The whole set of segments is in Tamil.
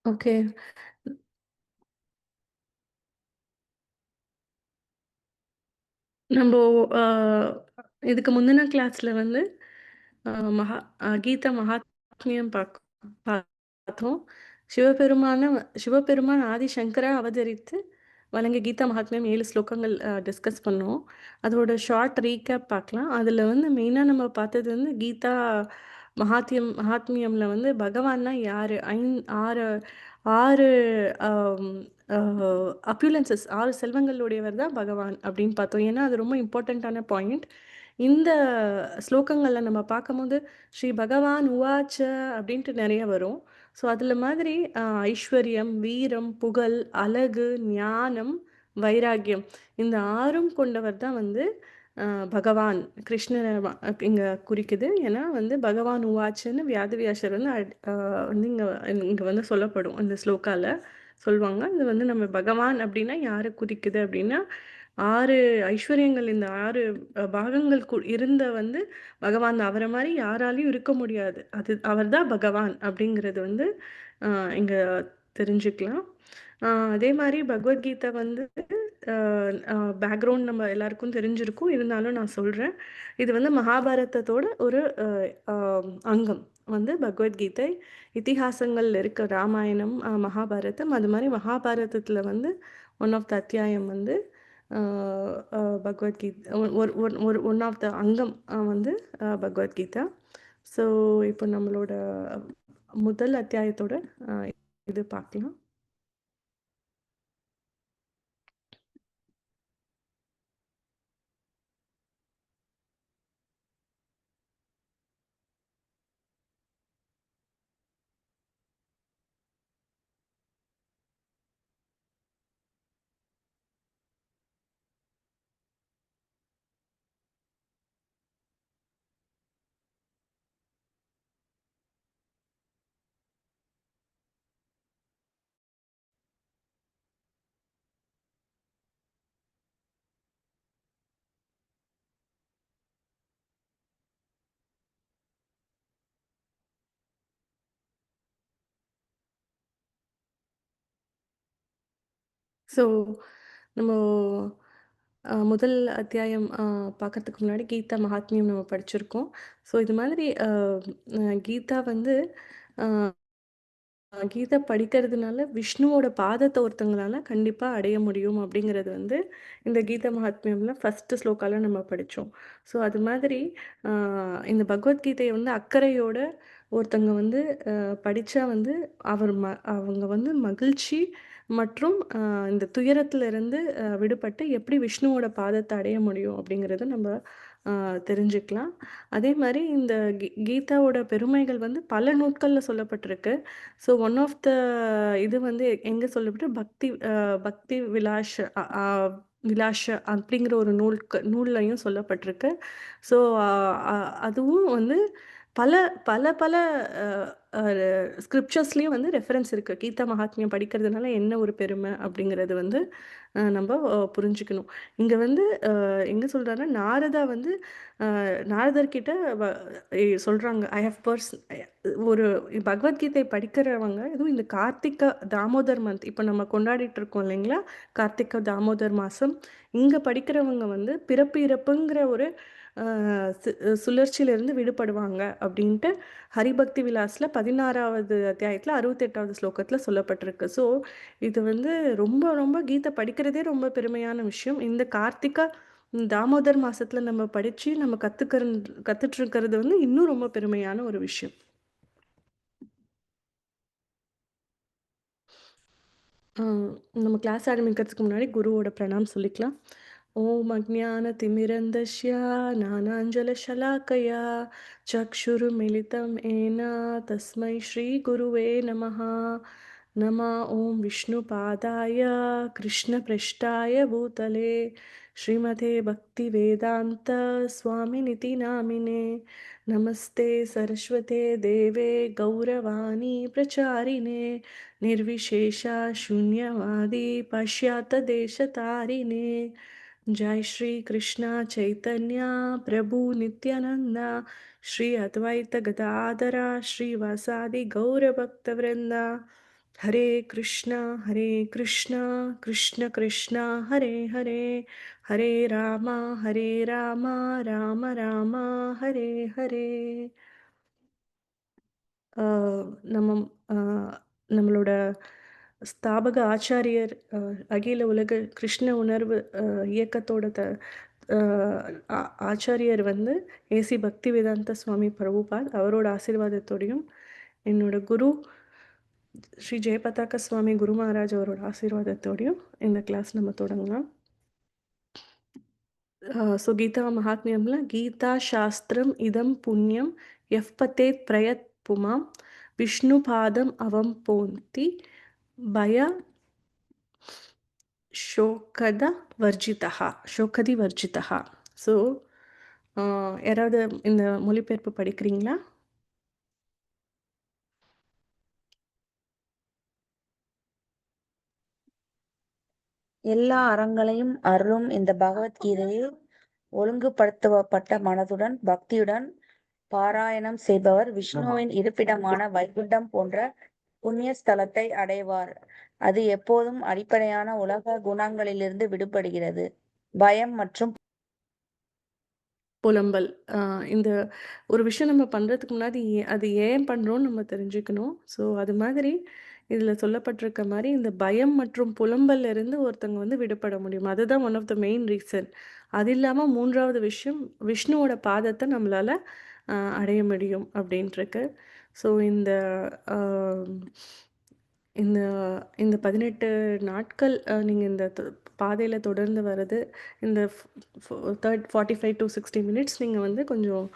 ஓகே. நம்போ அ இதுக்கு முந்தின கிளாஸ்ல வந்து அ மகா கீதா மகாத்மியம் பார்த்தோம். சிவபெருமான சிவபெருமான் ஆதிசங்கரா அவதரித்து வழங்கிய கீதா மகாத்மியம் 7 ஸ்லோகங்கள் டிஸ்கஸ் பண்ணோம். அதோட ஷார்ட் ரீகேப் பார்க்கலாம். அதுல வந்து மெயினா நம்ம பார்த்தது வந்து கீதா மகாத்மியம்ல வந்து பகவான்னா யாரு? 6 6 அம் அ அப்யூலன்சஸ் 6 செல்வங்களுடையவர் தான் பகவான் அப்படின்னு பார்த்தோம். ஏன்னா, அது ரொம்ப இம்பார்ட்டன்ட்டான பாயிண்ட். இந்த ஸ்லோகங்கள்ல நம்ம பார்க்கும்போது, ஸ்ரீ பகவான் உவாச்ச அப்படின்ட்டு நெறைய வரும். ஸோ, அதில மாதிரி ஐஸ்வர்யம், வீரம், புகழ், அழகு, ஞானம், வைராக்கியம் இந்த 6ம் கொண்டவர் தான் வந்து பகவான் கிருஷ்ணர இங்க குறிக்குது. ஏன்னா வந்து பகவான் உவாச்சுன்னு வியாசர் வந்து வந்து இங்க இங்க வந்து சொல்லப்படும். அந்த ஸ்லோகால சொல்வாங்க. இது வந்து நம்ம பகவான் அப்டின்னா யார குறிக்குது அப்டின்னா, 6 ஐஸ்வர்யங்கள் இந்த 6 பாகங்கள் இருந்த வந்து பகவான் அவர மாரி யாராலயும் இருக்க முடியாது. அது அவர் தான் பகவான் அப்டிங்கிறது வந்து அ இங்க தெரிஞ்சுக்கலாம். அ அதே மாரி பகவத்கீதை வந்து அ அ பேக்ரவுண்ட் நம்ம எல்லாருக்கும் தெரிஞ்சிருக்கும். இருந்தாலும் நான் சொல்றேன். இது வந்து மகாபாரதத்தோட ஒரு அ அங்கம் வந்து பகவத்கீதை. இதிகாசங்கள்ல இருக்க ராமாயணம், மகாபாரதம் அது மாரி மகாபாரதத்தில வந்து ஒன் ஆஃப் த அத்தியாயம் வந்து அ அ பகவத்கீத் ஒரு ஒரு ஒரு ஒன் ஆஃப் த அங்கம் வந்து பகவத்கீதா. ஸோ இப்போ நம்மளோட முதல் அத்தியாயத்தோட அ இது பார்க்கலாம். ஸோ, நம்ம முதல் அத்தியாயம் பார்க்கறதுக்கு முன்னாடி கீதா மகாத்மியம் நம்ம படிச்சிருக்கோம். ஸோ, இது மாதிரி கீதா வந்து அ கீதா படிக்கிறதுனால விஷ்ணுவோட பாதத்த ஒருத்தவங்களால கண்டிப்பா அடைய முடியும் அப்படிங்கிறது வந்து இந்த கீதா மகாத்மியம்ல ஃபர்ஸ்ட் ஸ்லோகால நம்ம படிச்சோம். ஸோ அது மாதிரி அ இந்த பகவத்கீதைய வந்து அக்கறையோட ஒருத்தங்க வந்து படிச்சா வந்து அவங்க வந்து மகிழ்ச்சி மற்றும் இந்த துயரத்திலிருந்து விடுபட்டு எப்படி விஷ்ணுவோட பாதத்த அடைய முடியும் அப்படிங்கிறத நம்ம அ தெரிஞ்சுக்கலாம். அதே மாரி இந்த கீதாவோட பெருமைகள் வந்து பல நூட்கள்ல சொல்லப்பட்டிருக்கு. ஸோ ஒன் ஆஃப் த இது வந்து எங்க சொல்லப்பட்டு பக்தி விலாஷ் அ ஆ விலாஷ அப்படிங்கிற ஒரு நூல்லையும் சொல்லப்பட்டிருக்கு. ஸோ அ அ அதுவும் வந்து பல பல பல அ அ ஸ்கிரிப்சர்ஸ்லயும் வந்து ரெஃபரன்ஸ் இருக்கு. கீதா மகாத்மியம் படிக்கிறதுனால என்ன ஒரு பெருமை அப்படிங்கிறது வந்து நம்ப புரிஞ்சுக்கணும். இங்க வந்து எங்க சொல்றாருன்னா, நாரதா வந்து நாரதர் கிட்ட சொல்றாங்க. ஐ ஹேவ் ஒரு பகவத்கீதை படிக்கிறவங்க, அதுவும் இந்த கார்த்திகா தாமோதர் மந்த் இப்ப நம்ம கொண்டாடிட்டு இருக்கோம் இல்லைங்களா? கார்த்திகா தாமோதர் மாசம். இங்க படிக்கிறவங்க வந்து பிறப்பு, இறப்புங்கிற ஒரு அ சு சுழற்சியிலிருந்து விடுபடுவாங்க அப்படின்ட்டு ஹரிபக்தி விலாஸ்ல 16வது அத்தியாயத்துல 68வது ஸ்லோகத்துல சொல்லப்பட்டிருக்கு. ஸோ, இது வந்து ரொம்ப ரொம்ப கீதை படிக்கிறதே ரொம்ப பெருமையான விஷயம். இந்த கார்த்திகா தாமோதர் மாசத்துல நம்ம படிச்சு நம்ம கத்துட்டு இருக்கிறது வந்து இன்னும் ரொம்ப பெருமையான ஒரு விஷயம். ஆ, நம்ம கிளாஸ் ஆரம்பிக்கிறதுக்கு முன்னாடி குருவோட பிரணாம் சொல்லிக்கலாம். ஓம் அஜ்ஞானதிமிரந்தஸ்ய ஞானாஞ்சலஷலாக்கயா சக்ஷுருமிலிதம் ஏன தஸ்மை ஸ்ரீ குருவே நமः. நம ஓம் விஷ்ணுபாதாய கிருஷ்ணபிருஷ்டாய பூதலே ஸ்ரீமதே பக்திவேதாந்த स्वामिनिति नामिने नमस्ते सरस्वते देवे गौरवाणी प्रचारिणे निर्विशेषा शून्यवादी पाश्चात्यदेशतारिणे जय श्री कृष्णा चैतन्य प्रभु नित्यानंदा श्री अद्वैत गदाधरा श्रीवासादि गौरभक्तवृंदा ஹரே கிருஷ்ணா ஹரே கிருஷ்ணா கிருஷ்ண கிருஷ்ணா ஹரே ஹரே ஹரே ராமா ஹரே ராமா ராம ராமா ஹரே ஹரே. நம்ம நம்மளோட ஸ்தாபக ஆச்சாரியர், அகில உலக கிருஷ்ண உணர்வு இயக்கத்தோட ஆச்சாரியர் வந்து ஏசி பக்திவேதாந்த சுவாமி பிரபுபாத். அவரோட ஆசீர்வாதத்தோடையும் என்னோட குரு ஸ்ரீ ஜெயபதாக்க சுவாமி குரு மகாராஜ் அவரோட ஆசீர்வாதத்தோடையும் இந்த கிளாஸ் நம்ம தொடங்கலாம். ஸோ கீதா மகாத்மியம்ல கீதா சாஸ்திரம் இதம் புண்ணியம் எஃப் பத்தேத் பிரயத் புமாம் விஷ்ணு பாதம் அவம் போந்தி பய ஷோகத வர்ஜிதா ஷோகதி வர்ஜிதா. ஸோ யாராவது இந்த மொழிபெயர்ப்பு படிக்கிறீங்களா? எல்லா அறங்களையும் அருளும் இந்த பகவத்கீதையை ஒழுங்குபடுத்தப்பட்ட மனதுடன் பக்தியுடன் பாராயணம் செய்பவர் விஷ்ணுவின் இருப்பிடமான வைகுண்டம் போன்ற புண்ணிய ஸ்தலத்தை அடைவார். அது எப்போதும் அடிப்படையான உலக குணங்களிலிருந்து விடுபடுகிறது. பயம் மற்றும் புலம்பல். இந்த ஒரு விஷயம் நம்ம பண்ணுறதுக்கு முன்னாடி அது ஏன் பண்ணுறோன்னு நம்ம தெரிஞ்சுக்கணும். ஸோ அது மாதிரி இதில் சொல்லப்பட்டிருக்க மாதிரி இந்த பயம் மற்றும் புலம்பல்ல இருந்து ஒருத்தங்க வந்து விடுபட முடியும். அதுதான் one of the main reason. அது இல்லாமல் மூன்றாவது விஷயம் விஷ்ணுவோட பாதத்தை நம்மளால் அடைய முடியும் அப்படின்ட்டுருக்கு. ஸோ இந்த இந்த இந்த 18 நாட்கள் நீங்கள் இந்த பாதையில் தொடர்ந்து வர்றது, இந்த 45 to 60 மினிட்ஸ் நீங்கள் வந்து கொஞ்சம்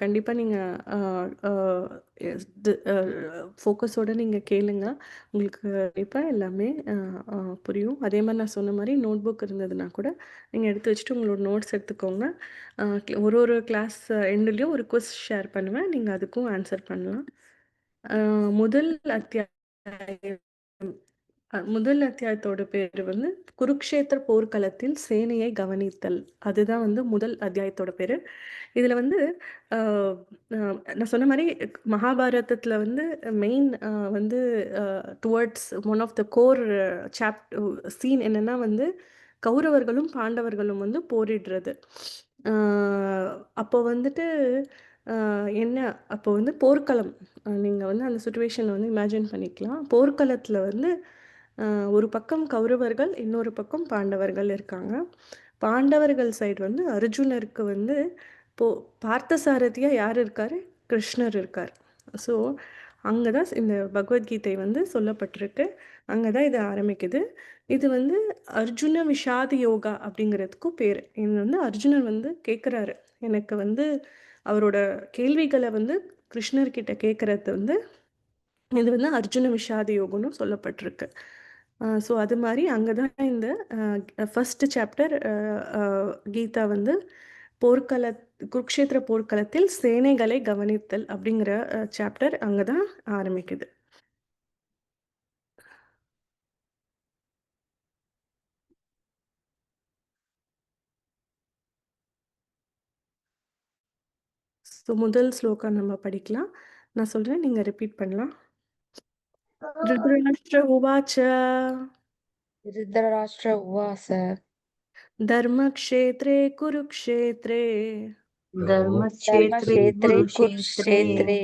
கண்டிப்பாக நீங்கள் ஃபோக்கஸோடு நீங்கள் கேளுங்க. உங்களுக்கு கண்டிப்பாக எல்லாமே புரியும். அதே மாதிரி நான் சொன்ன மாதிரி நோட் புக் இருந்ததுன்னா கூட நீங்கள் எடுத்து வச்சுட்டு உங்களோட நோட்ஸ் எடுத்துக்கோங்க. ஒரு ஒரு கிளாஸ் எண்டுலேயும் ஒரு குவிஸ் ஷேர் பண்ணுவேன். நீங்கள் அதுக்கும் ஆன்சர் பண்ணலாம். முதல் அத்தியாயம் முதல் அத்தியாயத்தோட பேர் வந்து குருக்ஷேத்திர போர்க்களத்தில் சேனையை கவனித்தல். அதுதான் வந்து முதல் அத்தியாயத்தோட பேரு. இதுல வந்து நான் சொன்ன மாதிரி மகாபாரதத்துல வந்து மெயின் வந்து towards one of the core scene என்னன்னா வந்து கௌரவர்களும் பாண்டவர்களும் வந்து போரிடுறது. அப்போ வந்துட்டு என்ன அப்போ வந்து போர்க்களம், நீங்கள் வந்து அந்த சுச்சுவேஷனை வந்து இமேஜின் பண்ணிக்கலாம். போர்க்களத்தில் வந்து ஒரு பக்கம் கௌரவர்கள், இன்னொரு பக்கம் பாண்டவர்கள் இருக்காங்க. பாண்டவர்கள் சைடு வந்து அர்ஜுனருக்கு வந்து பார்த்தசாரதியாக யார் இருக்கார்? கிருஷ்ணர் இருக்கார். ஸோ அங்கே தான் இந்த பகவத்கீதை வந்து சொல்லப்பட்டிருக்கு. அங்கே தான் இது ஆரம்பிக்குது. இது வந்து அர்ஜுன விஷாத யோகா அப்படிங்கிறதுக்கும் பேர். இது வந்து அர்ஜுனர் வந்து கேட்குறாரு, எனக்கு வந்து அவரோட கேள்விகளை வந்து கிருஷ்ணர்கிட்ட கேட்குறது வந்து இது வந்து அர்ஜுன விஷாத யோகம்னு சொல்லப்பட்டிருக்கு. ஸோ அது மாதிரி அங்கே தான் இந்த ஃபஸ்ட்டு சாப்டர் கீதா வந்து குருக்ஷேத்திர போர்க்களத்தில் சேனைகளை கவனித்தல் அப்படிங்கிற சாப்டர் அங்கே தான் ஆரம்பிக்குது. ஸோ முதல் ஸ்லோகா நம்ம படிக்கலாம். நான் சொல்கிறேன், நீங்கள் ரிப்பீட் பண்ணலாம். திருதராஷ்டிர உவாச்ச திருதராஷ்டிர உவாச தர்மக்ஷேத்ரே குருக்ஷேத்ரே धर्मक्षेत्रे தர்மக்ஷேத்ரே कुरुक्षेत्रे குருக்ஷேத்ரே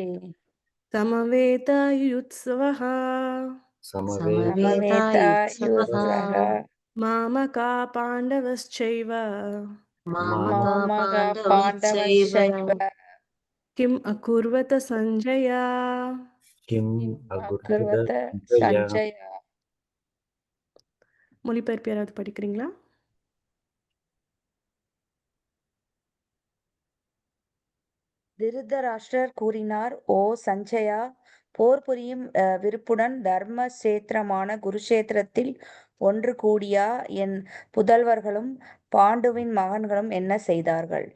समवेतायुत्सवः समवेतायुत्सवः சமவேதாயுத்சவः मामका पाण्डवश्चैव मामका மாமக पाण्डवश्चैव பாண்டவश्சைவ किम् अकुर्वत सञ्जय. किम् அகுர்வத अकुर्वत சஞ்சய. மொழிபெயர்ப்பு யாராவது படிக்கிறீங்களா? திருதராஷ்டிரர் கூறினார், ஓ சஞ்சயா, போர் புரியும் விருப்புடன் தர்மசேத்திரமான குருஷேத்திரத்தில் ஒன்று கூடியா என் புதல்வர்களும் பாண்டுவின் மகன்களும் என்ன செய்தார்கள்?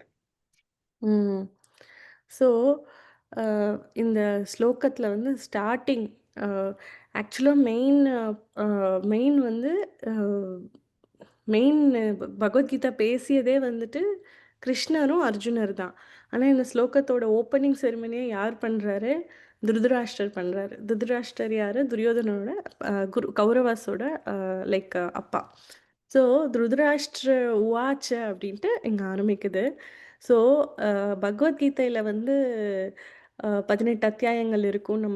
ஸோ இந்த ஸ்லோகத்தில் வந்து ஸ்டார்டிங் ஆக்சுவலாக மெயின் வந்து மெயின் பகவத்கீதா பேசியதே வந்துட்டு கிருஷ்ணரும் அர்ஜுனர் தான். ஆனால் இந்த ஸ்லோகத்தோட ஓப்பனிங் செரிமனியை யார் பண்ணுறாரு? திருதராஷ்டர் பண்ணுறாரு. திருதராஷ்டர் யார்? துரியோதனோட கௌரவாஸோட லைக் அப்பா. ஸோ திருதராஷ்டிர உவாச்ச அப்படின்ட்டு இங்கே ஆரம்பிக்குது. ஸோ பகவத்கீதையில் வந்து 18 அத்தியாயங்கள் இருக்கும்னு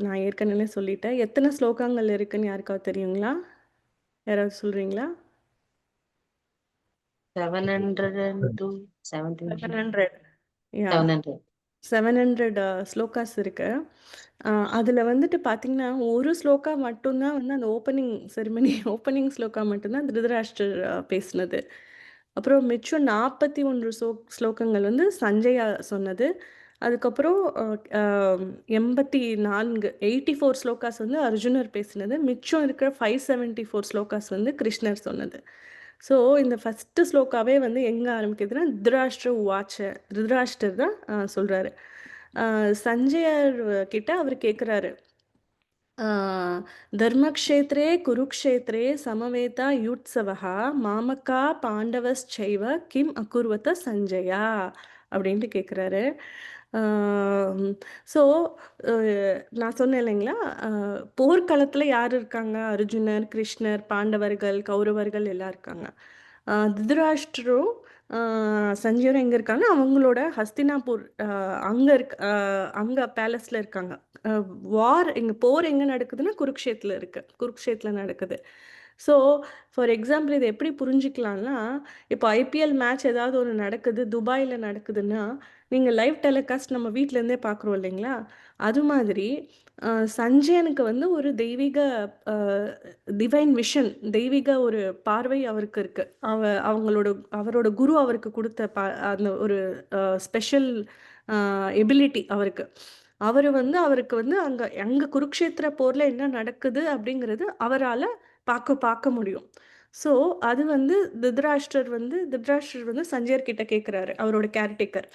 நான் ஏற்கனவே சொல்லிட்டேன். எத்தனை ஸ்லோகங்கள் இருக்குன்னு யாருக்காவது தெரியுங்களா? யாராவது சொல்கிறீங்களா? 702, 700, 700. யா 700. 700 ஸ்லோகாஸ் இருக்கு. அதில் வந்துட்டு பார்த்தீங்கன்னா ஒரு ஸ்லோகா மட்டும்தான் வந்து அந்த ஓப்பனிங் செரிமனி ஓப்பனிங் ஸ்லோகா மட்டும்தான் திருதராஷ்டர் பேசினது. அப்புறம் மிச்சம் 41 ஸ்லோகங்கள் வந்து சஞ்சயா சொன்னது. அதுக்கப்புறம் 84 ஸ்லோகாஸ் வந்து அர்ஜுனர் பேசினது. மிச்சம் இருக்கிற 574 ஸ்லோகாஸ் வந்து கிருஷ்ணர் சொன்னது. ஸோ இந்த ஃபஸ்ட்டு ஸ்லோகாவே வந்து எங்கே ஆரம்பிக்குதுன்னா திருதராஷ்டிர உவாச்ச, திருதராஷ்டர் தான் சொல்கிறாரு. சஞ்சயர் கிட்ட அவர் கேட்குறாரு, தர்மக்ஷேத்ரே குருக்ஷேத்ரே சமவேதா யுட்சவஹா மாமக்கா பாண்டவஸ்சைவ கிம் அகுர்வத சஞ்சயா அப்படின்ட்டு கேட்குறாரு. ஸோ நான் சொன்னேன் இல்லைங்களா, போர்க்களத்தில் யார் இருக்காங்க? அர்ஜுனர், கிருஷ்ணர், பாண்டவர்கள், கௌரவர்கள் எல்லாம் இருக்காங்க. திருதராஷ்டிரும் சஞ்சயரும் எங்கே இருக்காங்க? அவங்களோட ஹஸ்தினாபூர் அங்கே பேலஸில் இருக்காங்க. வார் போர் எங்கே நடக்குதுன்னா குருக்ஷேத்தில் நடக்குது. ஸோ ஃபார் எக்ஸாம்பிள் இதை எப்படி புரிஞ்சுக்கலாம்னா, இப்போ ஐபிஎல் மேட்ச் ஏதாவது ஒரு நடக்குது, துபாயில் நடக்குதுன்னா நீங்கள் லைவ் டெலிகாஸ்ட் நம்ம வீட்டிலேருந்தே பார்க்குறோம் இல்லைங்களா? அது மாதிரி சஞ்சயனுக்கு வந்து ஒரு தெய்வீக டிவைன் விஷன், தெய்வீக ஒரு பார்வை அவருக்கு இருக்கு. அவரோட குரு அவருக்கு கொடுத்த அந்த ஒரு ஸ்பெஷல் எபிலிட்டி அவருக்கு. அவருக்கு வந்து அங்கே குருக்ஷேத்திர போரில் என்ன நடக்குது அப்படிங்கிறது அவரால் பார்க்க முடியும். ஸோ அது வந்து திருதராஷ்டர் வந்து சஞ்சயர் கிட்ட கேட்குறாரு, அவரோட கேர்டேக்கர்.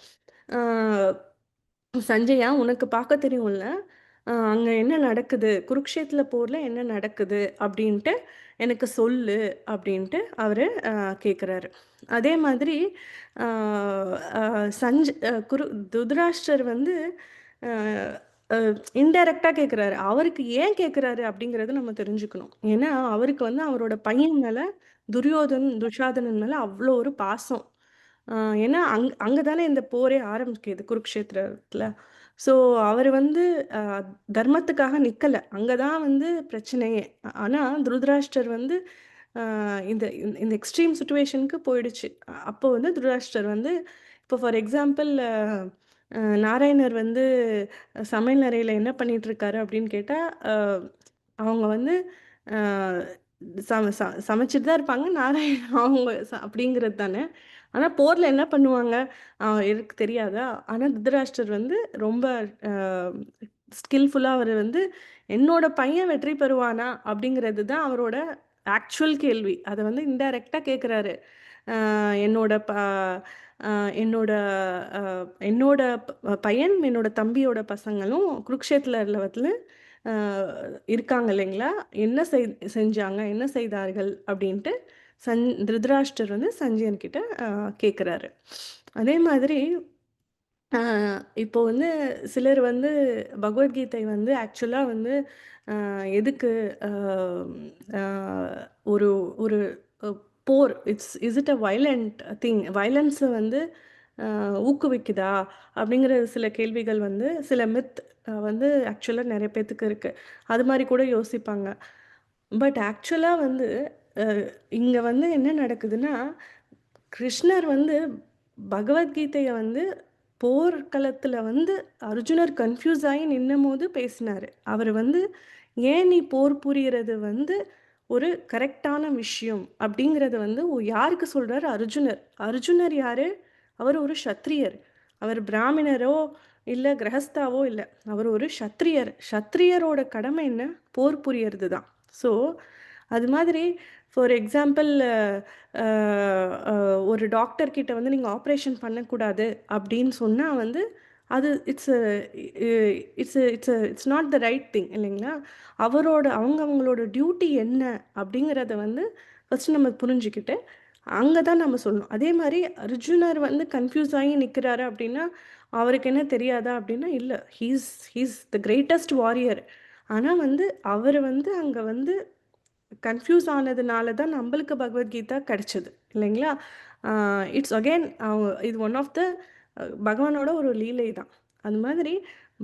சஞ்சயா, உனக்கு பார்க்க தெரியும்ல அங்கே என்ன நடக்குது, குருக்ஷேத்திர போரில் என்ன நடக்குது அப்படின்ட்டு எனக்கு சொல்லு அப்படின்ட்டு அவர் கேட்குறாரு. அதே மாதிரி திருதராஷ்டர் வந்து இன்டைரக்டாக கேட்குறாரு. அவருக்கு ஏன் கேட்குறாரு அப்படிங்கிறத நம்ம தெரிஞ்சுக்கணும். ஏன்னா அவருக்கு வந்து அவரோட பையன் மேலே, துஷாதனன் மேலே அவ்வளோ ஒரு பாசம். ஏன்னா அங்கே தானே இந்த போரே ஆரம்பிக்குது குருக்ஷேத்திரத்தில். ஸோ அவர் வந்து தர்மத்துக்காக நிற்கலை, அங்கே தான் வந்து பிரச்சனையே. ஆனால் திருதராஷ்டர் வந்து இந்த இந்த எக்ஸ்ட்ரீம் சுச்சுவேஷனுக்கு போயிடுச்சு. அப்போ வந்து திருதராஷ்டர் வந்து இப்போ ஃபார் எக்ஸாம்பிள் நாராயணர் வந்து சமையல் அறையில் என்ன பண்ணிட்டு இருக்காரு அப்படின்னு கேட்டால், அவங்க வந்து சமைச்சிட்டு தான் இருப்பாங்க. நாராயணன் அவங்க அப்படிங்கிறது தானே. ஆனால் போரில் என்ன பண்ணுவாங்க எனக்கு தெரியாதா? ஆனால் திருதராஷ்டர் வந்து ரொம்ப ஸ்கில்ஃபுல்லாக அவர் வந்து என்னோட பையன் வெற்றி பெறுவானா அப்படிங்கிறது தான் அவரோட ஆக்சுவல் கேள்வி. அதை வந்து இன்டைரக்டாக கேட்குறாரு. என்னோட என்னோட என்னோட பையன், என்னோட தம்பியோட பசங்களும் குருக்ஷேத்திரத்தில் இருக்காங்க இல்லைங்களா, என்ன செஞ்சாங்க, என்ன செய்தார்கள் அப்படின்ட்டு திருதராஷ்டர் வந்து சஞ்சயன் கிட்ட கேட்குறாரு. அதே மாதிரி இப்போ வந்து சிலர் வந்து பகவத்கீதை வந்து ஆக்சுவலாக வந்து எதுக்கு ஒரு ஒரு போர், is it a violent thing, வயலன்ஸை வந்து ஊக்குவிக்குதா அப்படிங்கிற சில கேள்விகள் வந்து, சில மித் வந்து ஆக்சுவலாக நிறைய பேர்த்துக்கு இருக்குது. அது மாதிரி கூட யோசிப்பாங்க. பட் ஆக்சுவலாக வந்து இங்கே வந்து என்ன நடக்குதுன்னா, கிருஷ்ணர் வந்து பகவத்கீதையை வந்து போர்க்களத்தில் வந்து அர்ஜுனர் கன்ஃபியூஸ் ஆகி நின்னும் போது பேசினார். அவர் வந்து ஏன் நீ போர் புரிகிறது வந்து ஒரு கரெக்டான விஷயம் அப்படிங்கிறத வந்து யாருக்கு சொல்கிறார்? அர்ஜுனர் யார்? அவர் ஒரு சத்திரியர். அவர் பிராமணரோ இல்லை கிரகஸ்தாவோ இல்லை, அவர் ஒரு சத்திரியரோட கடமை என்ன? போர் புரியறது தான். ஸோ அது மாதிரி ஃபார் எக்ஸாம்பிள் ஒரு டாக்டர் கிட்ட வந்து நீங்கள் ஆப்ரேஷன் பண்ணக்கூடாது அப்படின்னு சொன்னால் வந்து அது it's not the right thing இல்லைங்களா? அவங்களோட டியூட்டி என்ன அப்படிங்கிறத வந்து ஃபஸ்ட்டு நம்ம புரிஞ்சுக்கிட்டு அங்கே தான் நம்ம சொல்லணும். அதே மாதிரி அர்ஜுனர் வந்து கன்ஃபியூஸ் ஆகி நிற்கிறாரு அப்படின்னா அவருக்கு என்ன தெரியாதா அப்படின்னா இல்லை, ஹீஸ் த கிரேட்டஸ்ட் வாரியர். ஆனால் வந்து அவர் வந்து அங்கே வந்து கன்ஃபியூஸ் ஆனதுனால தான் நம்மளுக்கு பகவத்கீதா கிடைச்சது இல்லைங்களா? இட்ஸ் அகெயின் இது ஒன் ஆஃப் த பகவானோட ஒரு லீலை தான். அது மாதிரி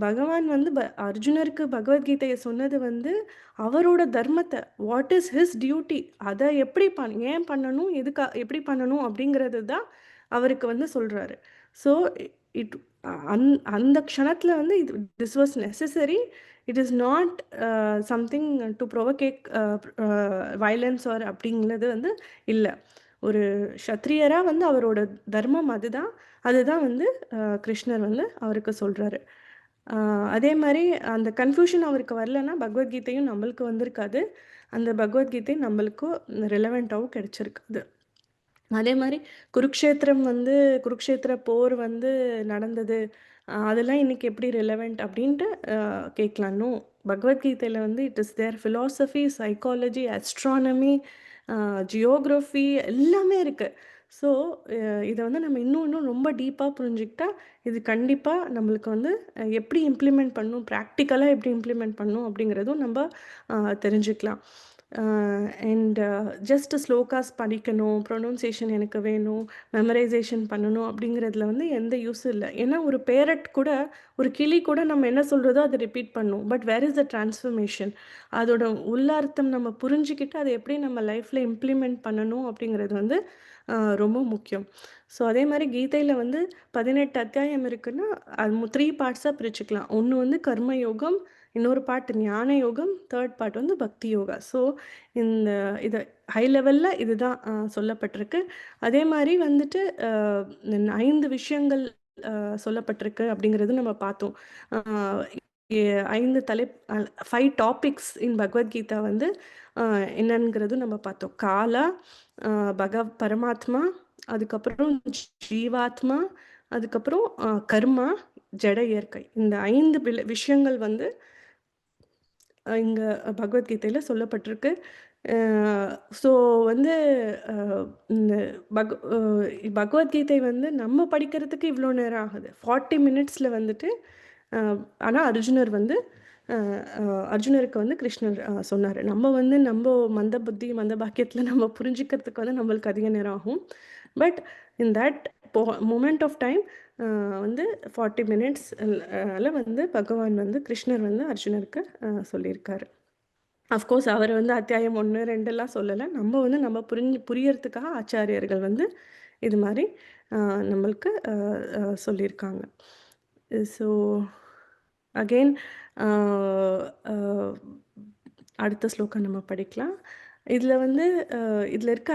பகவான் வந்து அர்ஜுனருக்கு பகவத்கீதையை சொன்னது வந்து அவரோட தர்மத்தை, வாட் இஸ் ஹிஸ் டியூட்டி, அதை எப்படி ஏன் பண்ணணும், எப்படி பண்ணணும் அப்படிங்கிறது தான் அவருக்கு வந்து சொல்கிறாரு. ஸோ இட் அந்த க்ஷணத்தில் வந்து this was necessary. It is not something to provocate violence or அப்படிங்கிறது வந்து இல்லை. ஒரு க்ஷத்ரியராக வந்து அவரோட தர்மம் அதுதான். அதுதான் வந்து கிருஷ்ணர் வந்து அவருக்கு சொல்கிறாரு. அதே மாதிரி அந்த கன்ஃபியூஷன் அவருக்கு வரலன்னா பகவத்கீதையும் நம்மளுக்கு வந்திருக்காது, அந்த பகவத்கீதை நம்மளுக்கும் ரிலவெண்ட்டாகவும் கிடைச்சிருக்காது. அதே மாதிரி குருக்ஷேத்திர போர் வந்து நடந்தது, அதெல்லாம் இன்னைக்கு எப்படி ரிலவெண்ட் அப்படின்ட்டு கேட்கலாம். இன்னும் பகவத்கீதையில் வந்து it is there philosophy, psychology, astronomy, geography எல்லாமே இருக்குது. ஸோ இதை வந்து நம்ம இன்னும் ரொம்ப டீப்பாக புரிஞ்சுக்கிட்டா இது கண்டிப்பாக நம்மளுக்கு வந்து எப்படி இம்ப்ளிமெண்ட் பண்ணணும், ப்ராக்டிக்கலாக எப்படி இம்ப்ளிமெண்ட் பண்ணணும் அப்படிங்கிறதும் நம்ம தெரிஞ்சுக்கலாம். அண்ட் ஜஸ்ட் ஸ்லோகாஸ் படிக்கணும், ப்ரொனவுன்சியேஷன் எனக்கு வேணும், மெமரைசேஷன் பண்ணணும் அப்படிங்கிறதுல வந்து எந்த யூஸும் இல்லை. ஏன்னா ஒரு பேரட் கூட, ஒரு கிளி கூட நம்ம என்ன சொல்கிறதோ அதை ரிப்பீட் பண்ணும். But where is the transformation? அதோட உள்ளார்த்தம் நம்ம புரிஞ்சுக்கிட்டு அதை எப்படி நம்ம லைஃப்பில் இம்ப்ளிமெண்ட் பண்ணணும் அப்படிங்கிறது வந்து ரொம்ப முக்கியம். ஸோ அதே மாதிரி கீதையில் வந்து 18 அத்தியாயம் இருக்குன்னா அது 3 பார்ட்ஸாக பிரிச்சுக்கலாம். ஒன்று வந்து கர்ம யோகம், இன்னொரு பார்ட் ஞான யோகம், தேர்ட் பார்ட் வந்து பக்தி யோகா. ஸோ இதை ஹை லெவலில் இதுதான் சொல்லப்பட்டிருக்கு. அதே மாதிரி வந்துட்டு 5 விஷயங்கள் சொல்லப்பட்டிருக்கு அப்படிங்கிறது நம்ம பார்த்தோம். 5 டாபிக்ஸ் இன் பகவத்கீதா வந்து என்னங்கிறது நம்ம பார்த்தோம். காலா, பரமாத்மா, அதுக்கப்புறம் ஜீவாத்மா, அதுக்கப்புறம் கர்மா, ஜட இயற்கை. இந்த 5 விஷயங்கள் வந்து இங்கே பகவத்கீதையில் சொல்லப்பட்டிருக்கு. ஸோ வந்து இந்த பகவத்கீதை வந்து நம்ம படிக்கிறதுக்கு இவ்வளோ நேரம் ஆகுது, 40 மினிட்ஸில் வந்துட்டு. ஆனால் அர்ஜுனருக்கு வந்து கிருஷ்ணர் சொன்னார். நம்ம வந்து மந்த புத்தி மந்த பாக்கியத்தில் நம்ம புரிஞ்சுக்கிறதுக்கு வந்து நம்மளுக்கு அதிக நேரம் ஆகும். But in that moment of time வந்து 40 மினிட்ஸ் வந்து பகவான் வந்து கிருஷ்ணர் வந்து அர்ஜுனருக்கு சொல்லியிருக்காரு. அஃப்கோர்ஸ் அவர் வந்து அத்தியாயம் 1, 2 சொல்லலை. நம்ம புரியறதுக்காக ஆச்சாரியர்கள் வந்து இது மாதிரி நம்மளுக்கு சொல்லியிருக்காங்க. ஸோ அகெயின் அடுத்த ஸ்லோகம் நம்ம படிக்கலாம். இதில் வந்து இதில் இருக்க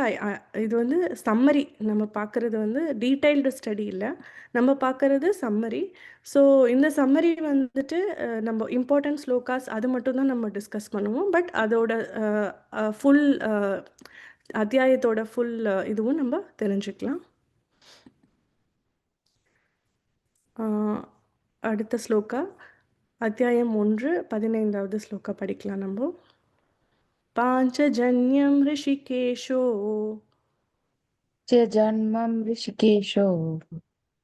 இது வந்து சம்மரி. நம்ம பார்க்குறது வந்து டீட்டெயில்டு ஸ்டடி இல்லை, நம்ம பார்க்குறது சம்மரி. ஸோ இந்த சம்மரி வந்துட்டு நம்ம இம்பார்ட்டன்ட் ஸ்லோகாஸ் அது மட்டும்தான் நம்ம டிஸ்கஸ் பண்ணுவோம். பட் அதோட ஃபுல் அத்தியாயத்தோட ஃபுல் இதுவும் நம்ம தெரிஞ்சுக்கலாம். அடுத்த ஸ்லோகா அத்தியாயம் 1 15வது ஸ்லோகா படிக்கலாம் நம்ம. பாஞ்சஜன்யம் ரிஷிகேஷோ ஜன்மம் ரிஷிகேஷோ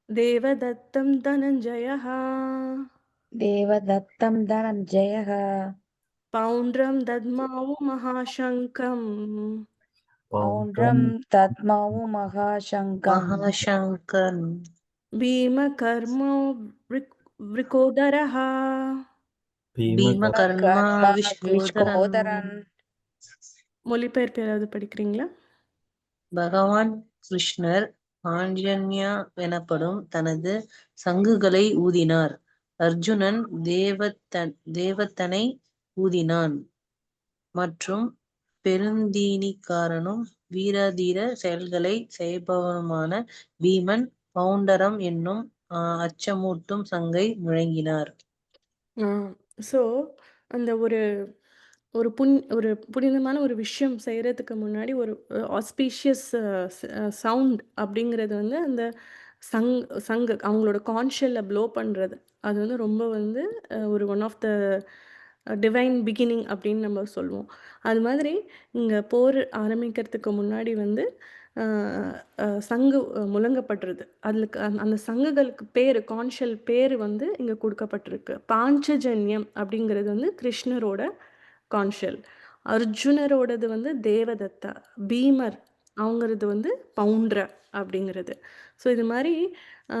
தேவதத்தம் தனஞ்சயः தேவதத்தம் தனஞ்சயः பௌண்ட்ரம் தத்மாவு மகாசங்கம் பௌண்ட்ரம் தத்மாவு மகாசங்கம் மகாசங்கர் பீமகர்மோ விருகோதரः. பீமகர்மா விஸ்வோதரன். விஷ்கோதரன். மொழிபெயர்ப்பு யாராவது படிக்கிறீங்களா? பகவான் கிருஷ்ணர் பாஞ்சன்யா எனப்படும் தனது சங்குகளை ஊதினார். அர்ஜுனன் தேவத்தனை ஊதினான். மற்றும் பெருந்தீனிக்காரனும் வீரதீர செயல்களை செய்பவனுமான பீமன் பவுண்டரம் என்னும் அச்சமூட்டும் சங்கை முழங்கினார். ஸோ அந்த ஒரு புனிதமான ஒரு விஷயம் செய்கிறதுக்கு முன்னாடி ஒரு ஆஸ்பீஷியஸ் சவுண்ட் அப்படிங்கிறது வந்து அந்த சங்கு அவங்களோட கான்ஷியலில் ப்ளோ பண்ணுறது, அது வந்து ரொம்ப வந்து ஒரு one of the divine beginning அப்படின்னு நம்ம சொல்லுவோம். அது மாதிரி இங்கே போர் ஆரம்பிக்கிறதுக்கு முன்னாடி வந்து சங்கு முழங்கப்படுறது. அதுக்கு அந்த சங்குகளுக்கு பேரு கான்ஷியல் பேரு வந்து இங்க குடுக்கப்பட்டிருக்கு. பாஞ்சஜன்யம் அப்படிங்கிறது வந்து கிருஷ்ணரோட கான்ஷியல். அர்ஜுனரோடது வந்து தேவதத்தா. பீமர் அவங்களது வந்து பவுண்ட்ர அப்படிங்கிறது. ஸோ இது மாரி அ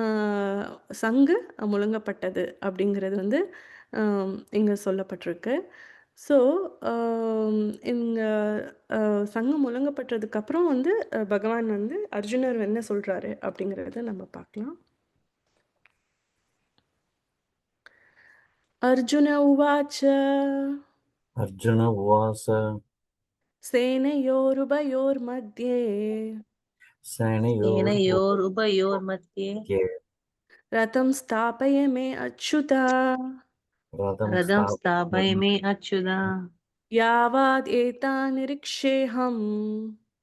சங்கு முழங்கப்பட்டது அப்படிங்கிறது வந்து இங்க சொல்லப்பட்டிருக்கு. ஸோ இங்க சங்கம் முழங்கப்பட்டதுக்கு அப்புறம் வந்து பகவான் வந்து அர்ஜுனர் என்ன சொல்றாரு அப்படிங்கிறத நம்ம பார்க்கலாம். அர்ஜுன உவாச்ச अर्जुन उवाच சேனையோருபயோர்மத்யே सेनयोरुभयोर्मध्ये ரதம் ஸ்தாபய மே அச்சுதா रथं स्थापय मे अच्युता யாவாத் ஏதா நிரிக்ஷேஹம்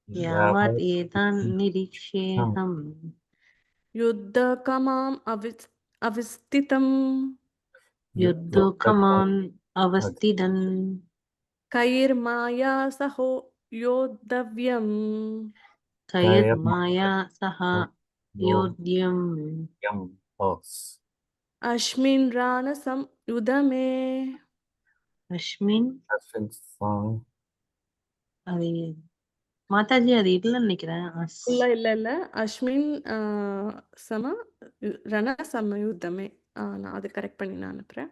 यावत् एतान् निरीक्षेऽहम् யுத்த கமாம் அவிஸ்திதம் युद्धोखमान् अवस्थितन् கைர்மாயா சஹோ யோத்தவ்யம் कयर्माया सह योध्यम् அஸ்மின் ராணசம் யுதமே அஸ்மின் அது மாதாஜி அது இல்லைன்னு நினைக்கிறேன். இல்ல இல்ல இல்ல அஸ்மின் சம ரண சமயுத்தமே. நான் அது கரெக்ட் பண்ணி நான் அனுப்புறேன்.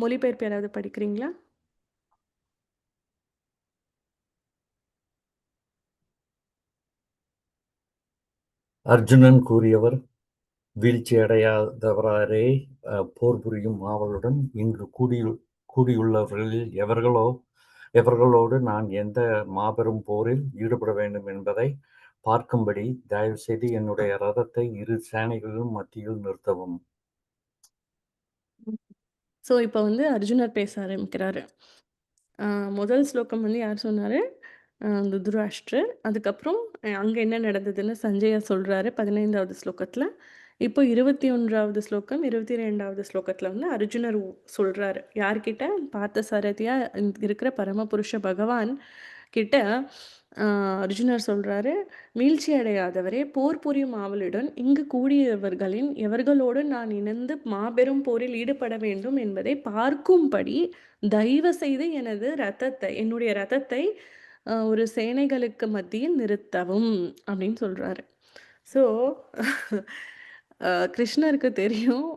மொழிபெயர்ப்பு யாராவது படிக்கிறீங்களா? அர்ஜுனன் கூறியவர் வீழ்ச்சியடையாதவரே, போர் புரியும் ஆவலுடன் இங்கு கூடியுள்ளவர்களில் எவர்களோடு நான் எந்த மாபெரும் போரில் ஈடுபட வேண்டும் என்பதை பார்க்கும்படி தயவு செய்து என்னுடைய ரதத்தை இரு சேனைகளிலும் மத்தியில் நிறுத்தவும். ஸோ இப்போ வந்து அர்ஜுனர் பேச ஆரம்பிக்கிறாரு. முதல் ஸ்லோகம் வந்து யார் சொன்னாரு? துருராஷ்டிரர். அதுக்கப்புறம் அங்க என்ன நடந்ததுன்னு சஞ்சயா சொல்றாரு 15வது ஸ்லோகத்துல. இப்போ 21வது ஸ்லோகம் 22வது ஸ்லோகத்துல வந்து அர்ஜுனர் சொல்றாரு. யார்கிட்ட? பார்த்தசாரதியா இருக்கிற பரமபுருஷ பகவான் கிட்ட அர்ஜுனர் சொல்றாரு, வீழ்ச்சி அடையாதவரே, போர் புரியும் ஆவலுடன் இங்கு கூடியவர்களின் எவர்களோடு நான் இணைந்து மாபெரும் போரில் ஈடுபட வேண்டும் என்பதை பார்க்கும்படி தயவு செய்து என்னுடைய ரதத்தை ஒரு சேனைகளுக்கு மத்தியில் நிறுத்தவும் அப்படின்னு சொல்றாரு. ஸோ கிருஷ்ணருக்கு தெரியும்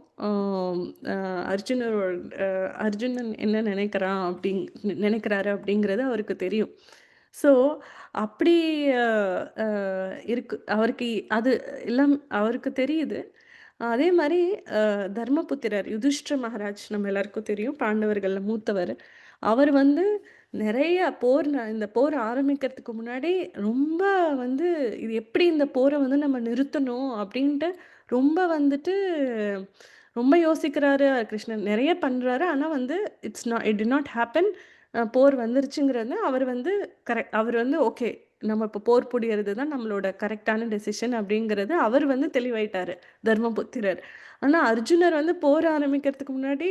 அர்ஜுனன் என்ன நினைக்கிறாரு அப்படிங்கிறது அவருக்கு தெரியும். ஸோ அப்படி இருக்கு அவருக்கு அது எல்லாம் அவருக்கு தெரியுது. அதே மாதிரி தர்மபுத்திரர் யுதிஷ்டிர மகாராஜ் நம்ம எல்லாருக்கும் தெரியும், பாண்டவர்கள்ல மூத்தவர். அவர் வந்து நிறைய இந்த போர் ஆரம்பிக்கிறதுக்கு முன்னாடி ரொம்ப வந்து இது எப்படி இந்த போரை வந்து நம்ம நிறுத்தணும் அப்படின்ட்டு ரொம்ப வந்துட்டு ரொம்ப யோசிக்கிறாரு கிருஷ்ணன். நிறைய பண்றாரு. ஆனா வந்து இட் டி நாட் ஹேப்பன். போர் வந்துருச்சுங்கிறது அவர் வந்து ஓகே, நம்ம இப்போ போர் புரியறது தான் நம்மளோட கரெக்டான டெசிஷன் அப்படிங்கிறது அவர் வந்து தெளிவாயிட்டாரு தர்மபுத்திரர். ஆனா அர்ஜுனர் வந்து போர் ஆரம்பிக்கிறதுக்கு முன்னாடி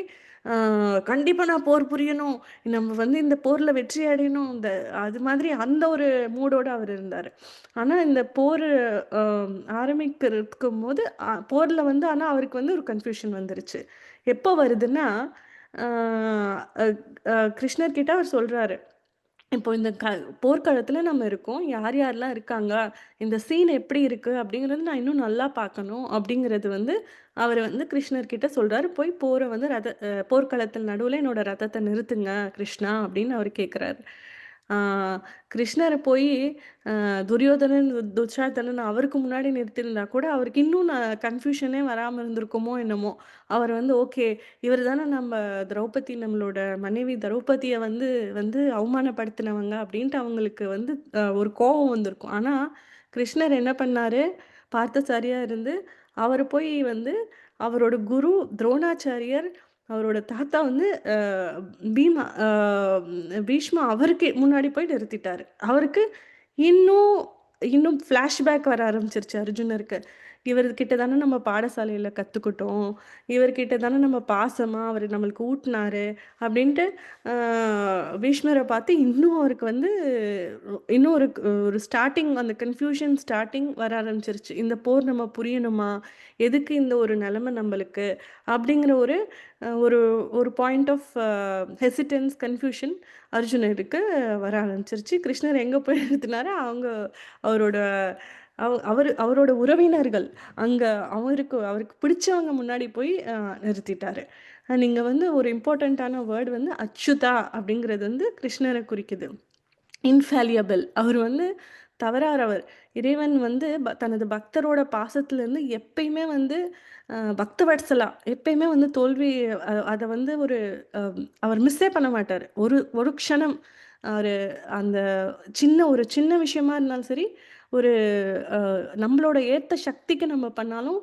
கண்டிப்பா நான் போர் புரியணும், நம்ம வந்து இந்த போர்ல வெற்றி அடையணும், அது மாதிரி அந்த ஒரு மூடோட அவர் இருந்தாரு. ஆனா இந்த போர் ஆரம்பிக்கிறதுக்கும் போது போர்ல வந்து ஆனா அவருக்கு வந்து ஒரு கன்ஃபியூஷன் வந்துருச்சு. எப்போ வருதுன்னா கிருஷ்ணர் கிட்ட அவர் சொல்றாரு, இப்போ இந்த போர்க்களத்துல நம்ம இருக்கோம், யார் யாரெல்லாம் இருக்காங்க, இந்த சீன் எப்படி இருக்கு அப்படிங்கிறது நான் இன்னும் நல்லா பார்க்கணும் அப்படிங்கிறது வந்து அவர் வந்து கிருஷ்ணர் கிட்ட சொல்றாரு. போய் போரை வந்து போர்க்களத்தில் நடுவில் என்னோட ரதத்தை நிறுத்துங்க கிருஷ்ணா அப்படின்னு அவர் கேட்குறாரு. கிருஷ்ணரை போய் துரியோதனன் துச்சாதனன் அவருக்கு முன்னாடி நிறுத்தியிருந்தா கூட அவருக்கு இன்னும் கன்ஃபியூஷனே வராமல் இருந்திருக்குமோ என்னமோ. அவர் வந்து ஓகே, இவர் தானே நம்ம திரௌபதி, நம்மளோட மனைவி திரௌபதியை வந்து வந்து அவமானப்படுத்தினவங்க அப்படின்ட்டு அவங்களுக்கு வந்து ஒரு கோபம் வந்திருக்கும். ஆனால் கிருஷ்ணர் என்ன பண்ணாரு? பார்த்தசாரியா இருந்து அவர் போய் வந்து அவரோட குரு துரோணாச்சாரியர், அவரோட தாத்தா வந்து பீஷ்மா அவருக்கு முன்னாடி போய் நிறுத்திட்டாரு. அவருக்கு இன்னும் இன்னும் ஃப்ளாஷ்பேக் வர ஆரம்பிச்சிருச்சு அர்ஜுனருக்கு. இவர்கிட்ட தானே நம்ம பாடசாலையில கத்துக்கிட்டோம். இவர்கிட்ட தானே நம்ம பாசமா அவர் நம்மளுக்கு ஊட்டுனாரு அப்படின்ட்டு பீஷ்மர பார்த்து இன்னும் அவருக்கு வந்து இன்னும் ஒரு ஸ்டார்ட்டிங் அந்த கன்ஃப்யூஷன் ஸ்டார்ட்டிங் வர ஆரம்பிச்சிருச்சு. இந்த போர் நம்ம புரியணுமா? எதுக்கு இந்த ஒரு நிலைமை நம்மளுக்கு? அப்படிங்கிற ஒரு ஒரு ஒரு பாயிண்ட் ஆஃப் ஹெசிடன்ஸ், கன்ஃப்யூஷன் அர்ஜுனருக்கு வர ஆரம்பிச்சிருச்சு. கிருஷ்ணர் எங்க போய் நிறுத்தினாரு, அவரோட அவரோட உறவினர்கள் அங்க அவருக்கு பிடிச்சவங்க முன்னாடி போய் நிறுத்திட்டாரு. நீங்க வந்து ஒரு இம்பார்ட்டண்ட்டான வேர்ட் வந்து அச்சுதா அப்படிங்கிறது வந்து கிருஷ்ணரை குறிக்குது. இன்ஃபாலியபிள். அவர் வந்து தவறாதவர். இறைவன் வந்து தனது பக்தரோட பாசத்திலேருந்து எப்பயுமே வந்து பக்தவத்சலா எப்பயுமே வந்து தோல்வி அதை வந்து அவர் மிஸ்ஸே பண்ண மாட்டார். ஒரு ஒரு க்ஷணம் அவர் அந்த ஒரு சின்ன விஷயமா இருந்தாலும் சரி, ஒரு நம்மளோட ஏத்த சக்திக்கு நம்ம பண்ணாலும்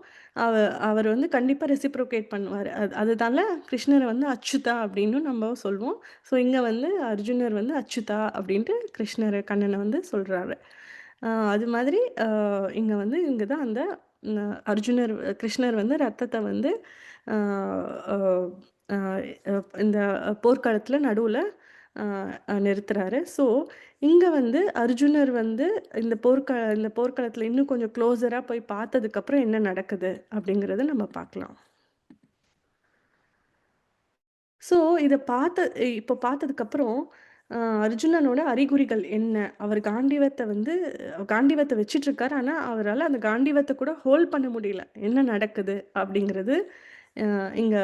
அவர் வந்து கண்டிப்பா ரெசிப்ரோகேட் பண்ணுவாரு. அதுதால கிருஷ்ணரை வந்து அச்சுதா அப்படின்னு நம்ம சொல்வோம். ஸோ இங்க வந்து அர்ஜுனர் வந்து அச்சுதா அப்படின்ட்டு கண்ணனை வந்து சொல்றாரு. அது மாதிரி இங்க வந்து இங்க தான் அந்த கிருஷ்ணர் வந்து ரத்தத்தை வந்து அ அ அ இந்த போர்க்களத்துல நடுவுல நிறுத்துறாரு. ஸோ இங்க வந்து அர்ஜுனர் வந்து இந்த போர்க்களத்துல இன்னும் கொஞ்சம் க்ளோஸரா போய் பார்த்ததுக்கப்புறம் என்ன நடக்குது அப்படிங்கிறத நம்ம பார்க்கலாம். ஸோ இத இப்போ பார்த்ததுக்கப்புறம் அர்ஜுனனோட அறிகுறிகள் என்ன? அவர் காண்டீவத்த வச்சுட்ருக்காரு. ஆனா, அவரால அந்த காண்டீவத்த கூட ஹோல்ட் பண்ண முடியல. என்ன நடக்குது? அப்படிங்கிறது இங்க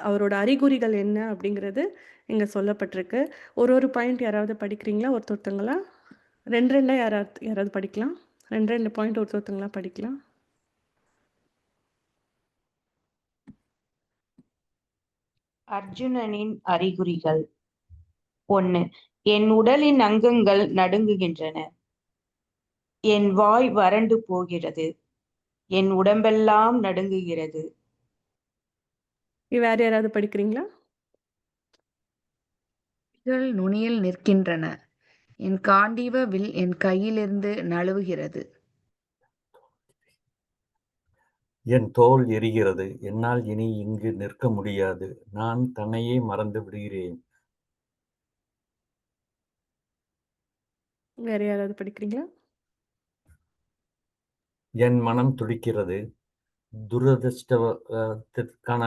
அவரோட அறிகுறிகள் என்ன? அப்படிங்கிறது இங்க சொல்லப்பட்டிருக்கு. ஒரு பாயிண்ட் யாராவது படிக்கிறீங்களா? ஒருத்தங்களா? 2 யாராவது படிக்கலாம். 2 பாயிண்ட் ஒருத்தங்களா படிக்கலாம். அர்ஜுனனின் அறிகுறிகள். 1. என் உடலின் அங்கங்கள் நடுங்குகின்றன. என் வாய் வறண்டு போகிறது. என் உடம்பெல்லாம் நடுங்குகிறது. வேற யாராவது படிக்கிறீங்களா? நுனியில் நிற்கின்றன. என் காண்டீவ வில் என் கையிலிருந்து நழுவுகிறது. என் தோல் எரிகிறது. என்னால் இனி இங்கு நிற்க முடியாது. நான் தன்னையே மறந்து விடுகிறேன். வேற யாராவது படிக்கிறீங்களா? என் மனம் துடிக்கிறது. துரதிர்ஷ்டத்திற்கான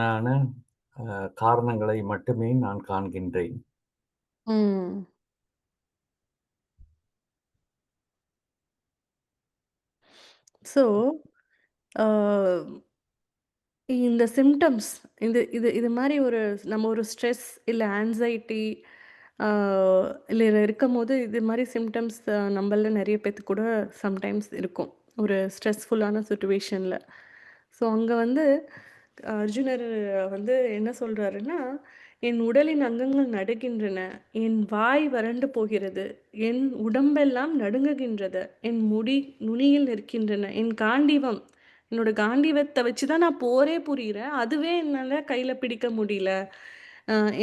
காரணங்களை மட்டுமே நான் காண்கின்றேன். ஸோ இந்த சிம்டம்ஸ் இது இது இது மாதிரி நம்ம ஒரு ஸ்ட்ரெஸ் இல்லை ஆன்சைட்டி இல்லை இருக்கும்போது இது மாதிரி சிம்டம்ஸ் நம்மள நிறைய பேர்த்துக்கு கூட சம்டைம்ஸ் இருக்கும் ஒரு ஸ்ட்ரெஸ்ஃபுல்லான சுச்சுவேஷனில். ஸோ அங்கே வந்து அர்ஜுனர் வந்து என்ன சொல்கிறாருன்னா, என் உடலின் அங்கங்கள் நடுகின்றன, என் வாய் வறண்டு போகிறது, என் உடம்பெல்லாம் நடுங்குகின்றது, என் முடி நுனியில் நிற்கின்றன, என் காண்டீவம் என்னோட காண்டீவத்தை வச்சு தான் நான் போரே புரிகிறேன், அதுவே என்னால் கையில் பிடிக்க முடியல,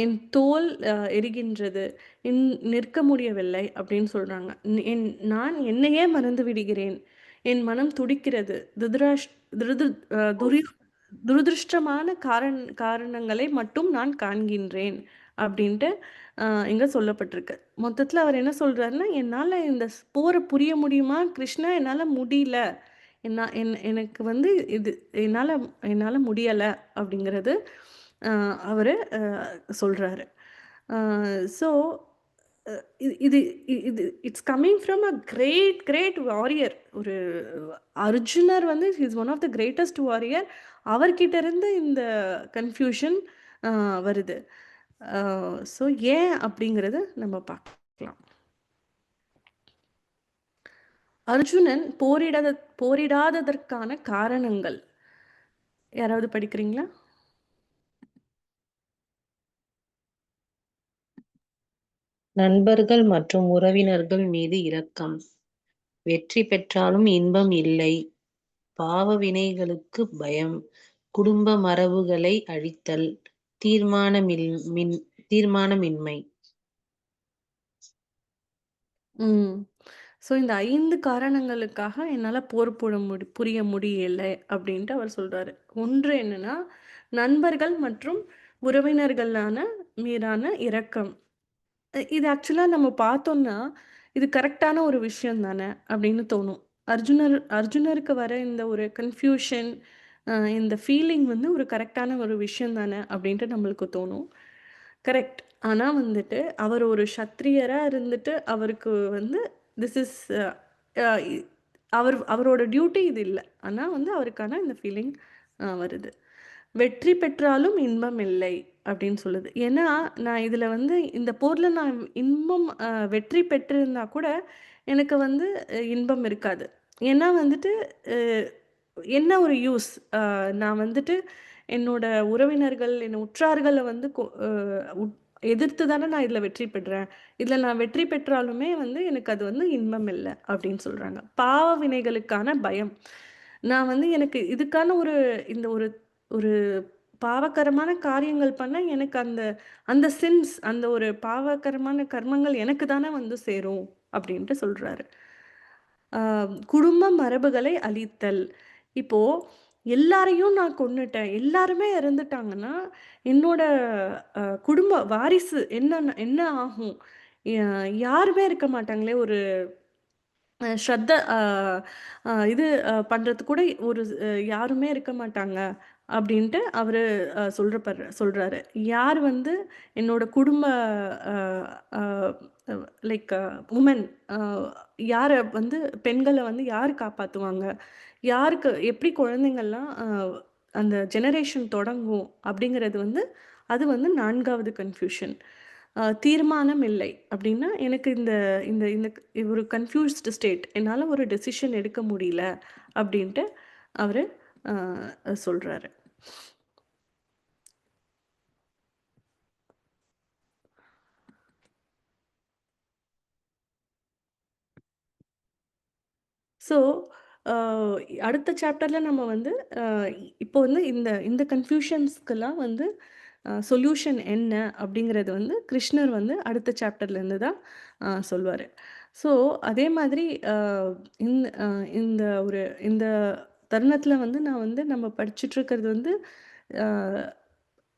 என் தோல் எரிகின்றது, நிற்க முடியவில்லை அப்படின்னு சொல்கிறாங்க. நான் என்னையே மறந்து விடுகிறேன், என் மனம் துடிக்கிறது, துரதிருஷ்டமான காரணங்களை மட்டும் நான் காண்கின்றேன் அப்படின்ட்டு இங்கே சொல்லப்பட்டிருக்கு. மொத்தத்தில் அவர் என்ன சொல்கிறாருன்னா, என்னால் இந்த போரை புரிய முடியுமா கிருஷ்ணா? என்னால் முடியல, எனக்கு வந்து என்னால் என்னால் முடியலை அப்படிங்கிறது அவர் சொல்கிறாரு. ஸோ இது இது இது it's coming from a great warrior. ஒரு அர்ஜுனர் வந்து is one of the greatest warrior. அவர்கிட்ட இருந்து இந்த கன்ஃபியூஷன் வருது. ஸோ ஏன் அப்படிங்கிறத நம்ம பார்க்கலாம். அர்ஜுனன் போரிடாததற்கான காரணங்கள் யாராவது படிக்கிறீங்களா? நண்பர்கள் மற்றும் உறவினர்கள் மீது இரக்கம். வெற்றி பெற்றாலும் இன்பம் இல்லை. பாவ வினைகளுக்கு பயம். குடும்ப மரபுகளை அழித்தல். தீர்மானமின்மை. ஸோ இந்த 5 காரணங்களுக்காக என்னால போர் புரிய முடியல அப்படின்ட்டு அவர் சொல்றாரு. ஒன்று என்னன்னா, நண்பர்கள் மற்றும் உறவினர்களான மீதான இரக்கம். இது ஆக்சுவலா நம்ம பார்த்தோம்னா, இது கரெக்ட்டான ஒரு விஷயம் தானே அப்படின்னு தோணும். அர்ஜுனருக்கு வர இந்த ஒரு கன்ஃப்யூஷன், இந்த ஃபீலிங் வந்து ஒரு கரெக்ட்டான ஒரு விஷயம் தானே அப்படின்ட்டு நம்மளுக்கு தோணும். கரெக்ட். ஆனா வந்துட்டு, அவர் ஒரு சத்ரியரா இருந்துட்டு, அவருக்கு வந்து திஸ் இஸ் அ அ இ அவரோட டியூட்டி இது இல்ல. ஆனா வந்து அவருக்கான இந்த ஃபீலிங் வருது. "வெற்றி பெற்றாலும் இன்பம் இல்லை" அப்படின்னு சொல்லுது. ஏன்னா, நான் இதுல வந்து இந்த போர்ல நான் இன்பம் வெற்றி பெற்றிருந்தா கூட, எனக்கு வந்து இன்பம் இருக்காது. ஏன்னா வந்துட்டு, அ என்ன ஒரு யூஸ்? நான் வந்துட்டு என்னோட உறவினர்கள், என் உற்றார்கள வந்து கொ அ உட் எதிர்த்து தானே நான் இதுல வெற்றி பெற்றேன். இதுல நான் வெற்றி பெற்றாலுமே வந்து எனக்கு அது வந்து இன்பம் இல்ல அப்படின்னு சொல்றாங்க. பாவ வினைகளுக்கான பயம். நான் வந்து எனக்கு இதுக்கான ஒரு இந்த ஒரு ஒரு பாவகரமான காரியங்கள் பண்ணா எனக்கு அந்த அந்த சின்ஸ் அந்த ஒரு பாவகரமான கர்மங்கள் எனக்கு தானே வந்து சேரும் அப்படின்ட்டு சொல்றாரு. ஆ குடும்ப மரபுகளை அழித்தல். இப்போ எல்லாரையும் நான் கொன்னுட்டேன். எல்லாருமே இறந்துட்டாங்கன்னா, என்னோட குடும்ப வாரிசு என்ன ஆகும்? ய யாருமே இருக்க மாட்டாங்களே! ஒரு ஸ்ரத்த இது பண்றதுக்கு கூட ஒரு யாருமே இருக்க மாட்டாங்க. அப்டின்ட்டு அவரு சொல்றாரு. யார் வந்து என்னோட குடும்ப அ அ லைக் வுமன் அ யார வந்து பெண்கள வந்து யார் காப்பாத்துவாங்க? யாருக்கு எப்படி குழந்தைங்கள்லாம் அந்த ஜெனரேஷன் தொடங்கும்? அப்படிங்கிறது வந்து அது வந்து 4வது கன்ஃப்யூஷன். தீர்மானம் இல்லை. அப்படின்னா, எனக்கு இந்த இந்த இந்த ஒரு கன்ஃப்யூஸ்டு ஸ்டேட். என்னால ஒரு டெசிஷன் எடுக்க முடியல அப்படின்ட்டு அவரு சொல்றாரு. ஸோ, அ அடுத்த சாப்டர்ல நம்ம வந்து அ இப்போ வந்து இந்த இந்த கன்ஃப்யூஷன்ஸ்க்கெல்லாம் வந்து சொல்யூஷன் என்ன அப்படிங்கிறது வந்து கிருஷ்ணர் வந்து அடுத்த சாப்டர்லேருந்து தான் சொல்வாரு. ஸோ, அதே மாதிரி இந்த இந்த ஒரு இந்த தருணத்தில வந்து நான் வந்து நம்ம படிச்சுட்ருக்கிறது வந்து அ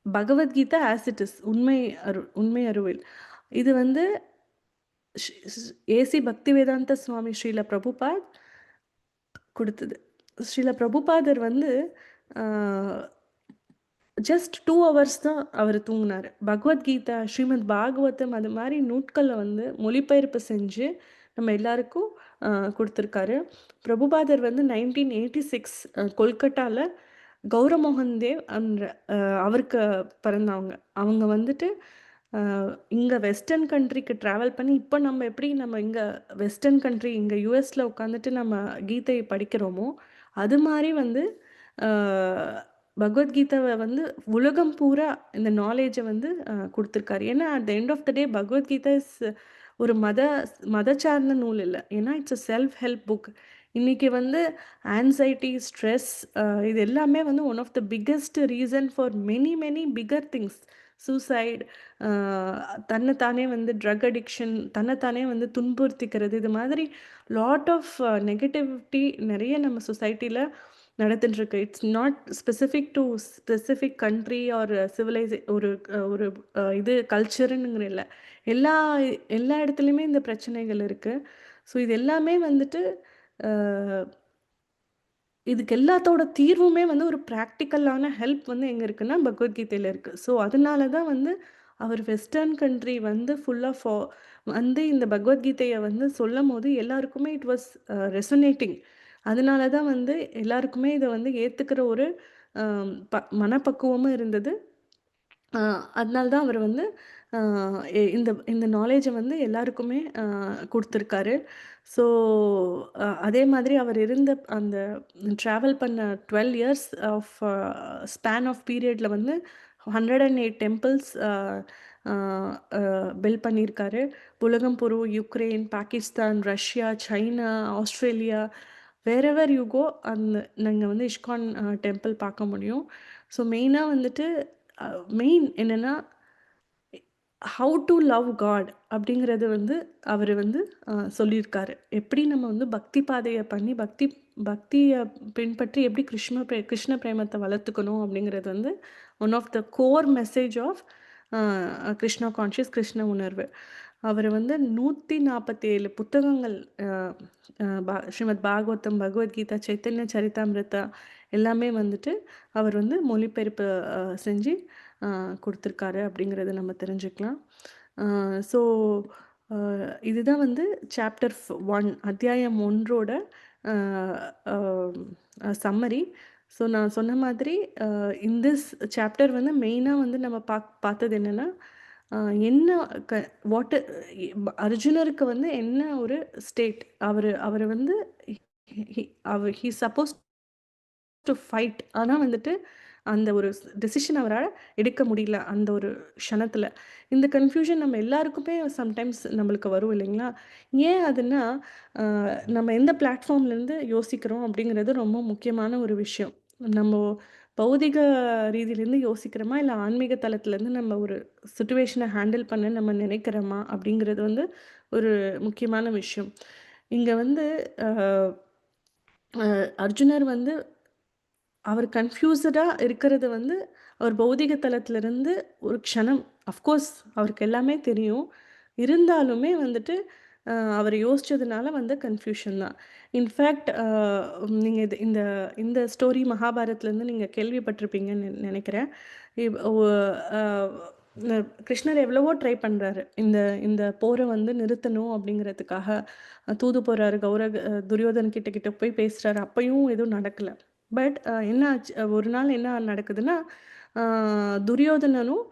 பகவத்கீதா ஆஸ் இட் இஸ் உண்மை அருள். இது வந்து ஷ் ஸ் ஏசி பக்திவேதாந்த சுவாமி ஸ்ரீல பிரபுபாத் குடுத்தது. ஸ்ரீல பிரபுபாதர் வந்து அ ஜஸ்ட் 2 ஹவர்ஸ் தான் அவரு தூங்குனாரு. பகவத்கீதா, ஸ்ரீமத் பாகவதம் அது மாரி நூட்கள வந்து மொழிபெயர்ப்பு செஞ்சு நம்ம எல்லாருக்கும் அ குடுத்துருக்காரு. பிரபுபாதர் வந்து 1986 கொல்கட்டால கௌரமோகன் தேவ் என்ற அவருக்கு பிறந்தவங்க. அவங்க வந்துட்டு அ இங்க வெஸ்டர்ன் கண்ட்ரிக்கு ட்ராவல் பண்ணி இப்ப நம்ம எப்படி நம்ம இங்க வெஸ்டர்ன் கண்ட்ரி இங்க யுஎஸ்ல உட்காந்துட்டு நம்ம கீதை படிக்கிறோமோ, அது மாரி வந்து அ பகவத்கீதாவ வந்து உலகம் பூரா இந்த நாலேட்ஜ வந்து குடுத்துருக்காரு. ஏன்னா, at the end of the day Bhagavad Gita is ஒரு மத சார்ந்த நூல் இல்ல. ஏன்னா, it's a self help book. இன்னைக்கு வந்து ஆங்சைட்டி, ஸ்ட்ரெஸ் இது எல்லாமே வந்து one of the biggest reason for many bigger things. Suicide அ தன்ன தானே வந்து ட்ரக் அடிக்ஷன், தன்ன தானே வந்து துன்புறுத்திக்கிறது. இது மாதிரி லாட் ஆஃப் நெகட்டிவிட்டி நெறைய நம்ம சொசைட்டில நடந்துட்டுருக்கு. It's not specific to specific country or ஒரு இது கல்ச்சர்னுங்கிற இல்ல. எல்லா எல்லா இடத்துலயுமே இந்த பிரச்சனைகள் இருக்கு. ஸோ இது எல்லாமே வந்துட்டு அ இதுக்கு எல்லாத்தோட தீர்வுமே வந்து ஒரு பிராக்டிகலான ஹெல்ப் வந்து எங்க இருக்குன்னா, பகவத்கீதையில இருக்கு. ஸோ அதனால தான் வந்து அவர் வெஸ்டர்ன் கண்ட்ரி வந்து ஃபுல்லா வந்து இந்த பகவத்கீதைய வந்து சொல்லம்போது எல்லாருக்குமே இட் வாஸ் ரெசனேட்டிங். அதனால தான் வந்து எல்லாருக்குமே இத வந்து ஏத்துக்கிற ஒரு அ மனப்பக்குவமும் இருந்தது. அ அதனால தான் அவர் வந்து அ இந்த இந்த நாலேட்ஜ வந்து எல்லாருக்குமே குடுத்துருக்காரு. ஸோ அதே மாதிரி அவர் இருந்த அந்த ட்ராவல் பண்ண 12 இயர்ஸ் ஆஃப் ஸ்பேன் ஆஃப் பீரியட்ல வந்து 108 டெம்பிள்ஸ் அ அ பில்ட் பண்ணியிருக்காரு. உலகம் பூரா Ukraine, Pakistan, Russia, China, Australia wherever you go நீங்க வந்து இஸ்கான் டெம்பிள் பார்க்க முடியும். ஸோ மெயினா வந்துட்டு மெயின் என்னன்னா, ஹவு டு லவ் காட் அப்படிங்கிறது வந்து அவர் வந்து சொல்லியிருக்காரு. எப்படி நம்ம வந்து பக்தி பாதையை பண்ணி பக்தியை பின்பற்றி எப்படி கிருஷ்ண பிரேமத்தை வளர்த்துக்கணும் அப்படிங்கிறது வந்து one of the core message of Krishna conscious, Krishna உணர்வு. அவர் வந்து 147 புத்தகங்கள், ஸ்ரீமத் பாகவதம், பகவத்கீதா, சைத்தன்ய சரிதாமிரதா எல்லாமே வந்துட்டு அவர் வந்து மொழிபெயர்ப்பு செஞ்சு கொடுத்துருக்காரு அப்படிங்கிறத நம்ம தெரிஞ்சுக்கலாம். ஸோ இதுதான் வந்து சாப்டர் 1, அத்தியாயம் 1ஓட சம்மரி. ஸோ நான் சொன்ன மாதிரி இந்த சாப்டர் வந்து மெயினாக வந்து நம்ம பார்த்தது என்னென்னா, என்ன வாட் அர்ஜுனருக்கு வந்து என்ன ஒரு ஸ்டேட், அவர் வந்து ஹி சப்போஸ் டு ஃபைட். ஆனால் வந்துட்டு அந்த ஒரு டெசிஷன் அவரால் எடுக்க முடியல அந்த ஒரு க்ஷணத்தில். இந்த கன்ஃபியூஷன் நம்ம எல்லாருக்குமே சம்டைம்ஸ் நம்மளுக்கு வரும் இல்லைங்களா? ஏன் அதுன்னா, நம்ம எந்த பிளாட்ஃபார்ம்லேருந்து யோசிக்கிறோம் அப்படிங்கிறது ரொம்ப முக்கியமான ஒரு விஷயம். நம்ம பௌதிக ரீதியிலேருந்து யோசிக்கிறோமா, இல்லை ஆன்மீக தளத்துலேருந்து நம்ம ஒரு சுச்சுவேஷனை ஹேண்டில் பண்ண நம்ம நினைக்கிறோமா அப்படிங்கிறது வந்து ஒரு முக்கியமான விஷயம். இங்கே வந்து அர்ஜுனர் வந்து அவர் கன்ஃப்யூஸ்டாக இருக்கிறது வந்து அவர் பௌதிக தளத்திலிருந்து ஒரு க்ஷணம். அஃப்கோர்ஸ் அவருக்கு எல்லாமே தெரியும். இருந்தாலுமே வந்துட்டு அவர் யோசித்ததுனால வந்த கன்ஃப்யூஷன் தான். இன்ஃபேக்ட் நீங்கள் இந்த இந்த ஸ்டோரி மகாபாரத்லேருந்து நீங்கள் கேள்விப்பட்டிருப்பீங்கன்னு நினைக்கிறேன். கிருஷ்ணர் எவ்வளவோ ட்ரை பண்ணுறாரு இந்த இந்த போரை வந்து நிறுத்தணும் அப்படிங்கிறதுக்காக. தூது போகிறாரு, துரியோதன் கிட்ட போய் பேசுகிறாரு. அப்பையும் எதுவும் நடக்கலை. பட் என்ன ஆச்சு, ஒரு நாள் என்ன நடக்குதுன்னா, துரியோதனனும்